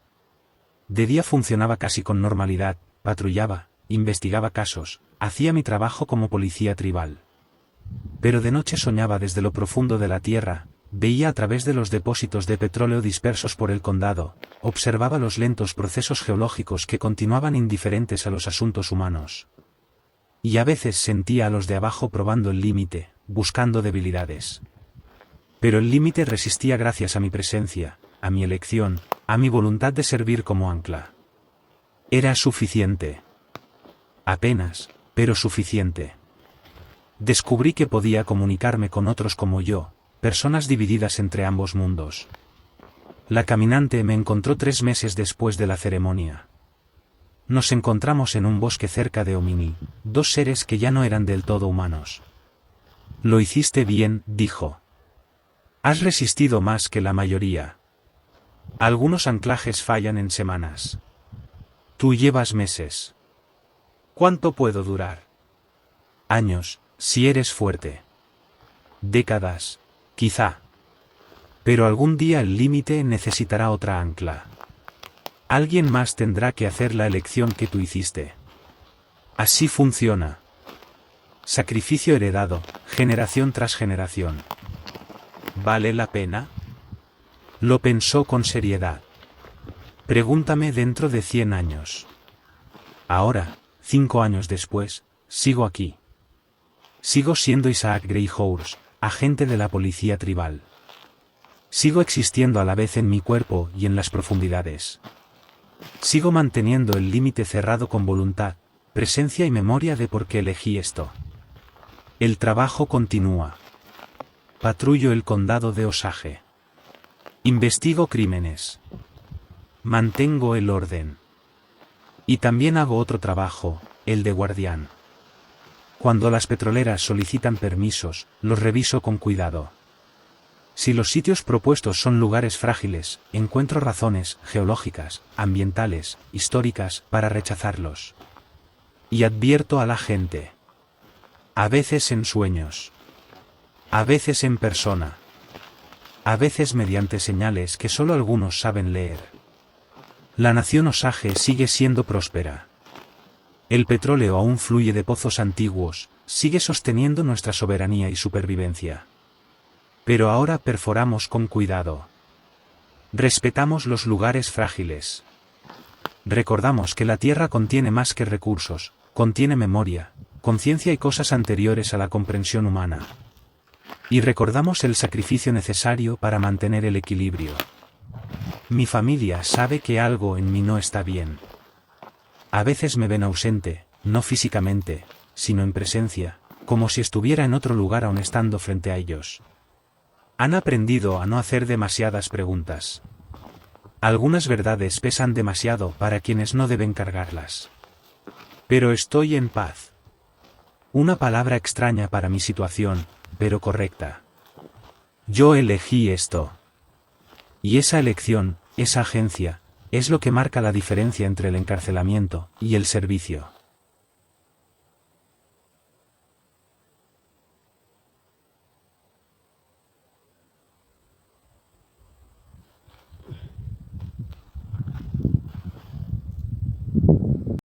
Speaker 1: De día funcionaba casi con normalidad, patrullaba, investigaba casos, hacía mi trabajo como policía tribal. Pero de noche soñaba desde lo profundo de la tierra, veía a través de los depósitos de petróleo dispersos por el condado, observaba los lentos procesos geológicos que continuaban indiferentes a los asuntos humanos. Y a veces sentía a los de abajo probando el límite, buscando debilidades. Pero el límite resistía gracias a mi presencia, a mi elección, a mi voluntad de servir como ancla. Era suficiente. Apenas, pero suficiente. Descubrí que podía comunicarme con otros como yo, personas divididas entre ambos mundos. La caminante me encontró 3 meses después de la ceremonia. Nos encontramos en un bosque cerca de Omini, 2 seres que ya no eran del todo humanos. Lo hiciste bien, dijo. Has resistido más que la mayoría. Algunos anclajes fallan en semanas. Tú llevas meses. ¿Cuánto puedo durar? Años, si eres fuerte. Décadas, quizá. Pero algún día el límite necesitará otra ancla. Alguien más tendrá que hacer la elección que tú hiciste. Así funciona. Sacrificio heredado, generación tras generación. ¿Vale la pena? Lo pensó con seriedad. Pregúntame dentro de 100 años. Ahora, 5 años después, sigo aquí. Sigo siendo Isaac Greyhouse, agente de la policía tribal. Sigo existiendo a la vez en mi cuerpo y en las profundidades. Sigo manteniendo el límite cerrado con voluntad, presencia y memoria de por qué elegí esto. El trabajo continúa. Patrullo el condado de Osage. Investigo crímenes. Mantengo el orden. Y también hago otro trabajo, el de guardián. Cuando las petroleras solicitan permisos, los reviso con cuidado. Si los sitios propuestos son lugares frágiles, encuentro razones geológicas, ambientales, históricas, para rechazarlos. Y advierto a la gente. A veces en sueños. A veces en persona. A veces mediante señales que solo algunos saben leer. La nación Osage sigue siendo próspera. El petróleo aún fluye de pozos antiguos, sigue sosteniendo nuestra soberanía y supervivencia. Pero ahora perforamos con cuidado. Respetamos los lugares frágiles. Recordamos que la Tierra contiene más que recursos, contiene memoria, conciencia y cosas anteriores a la comprensión humana. Y recordamos el sacrificio necesario para mantener el equilibrio. Mi familia sabe que algo en mí no está bien. A veces me ven ausente, no físicamente, sino en presencia, como si estuviera en otro lugar aun estando frente a ellos. Han aprendido a no hacer demasiadas preguntas. Algunas verdades pesan demasiado para quienes no deben cargarlas. Pero estoy en paz. Una palabra extraña para mi situación, pero correcta. Yo elegí esto. Y esa elección, esa agencia, es lo que marca la diferencia entre el encarcelamiento y el servicio.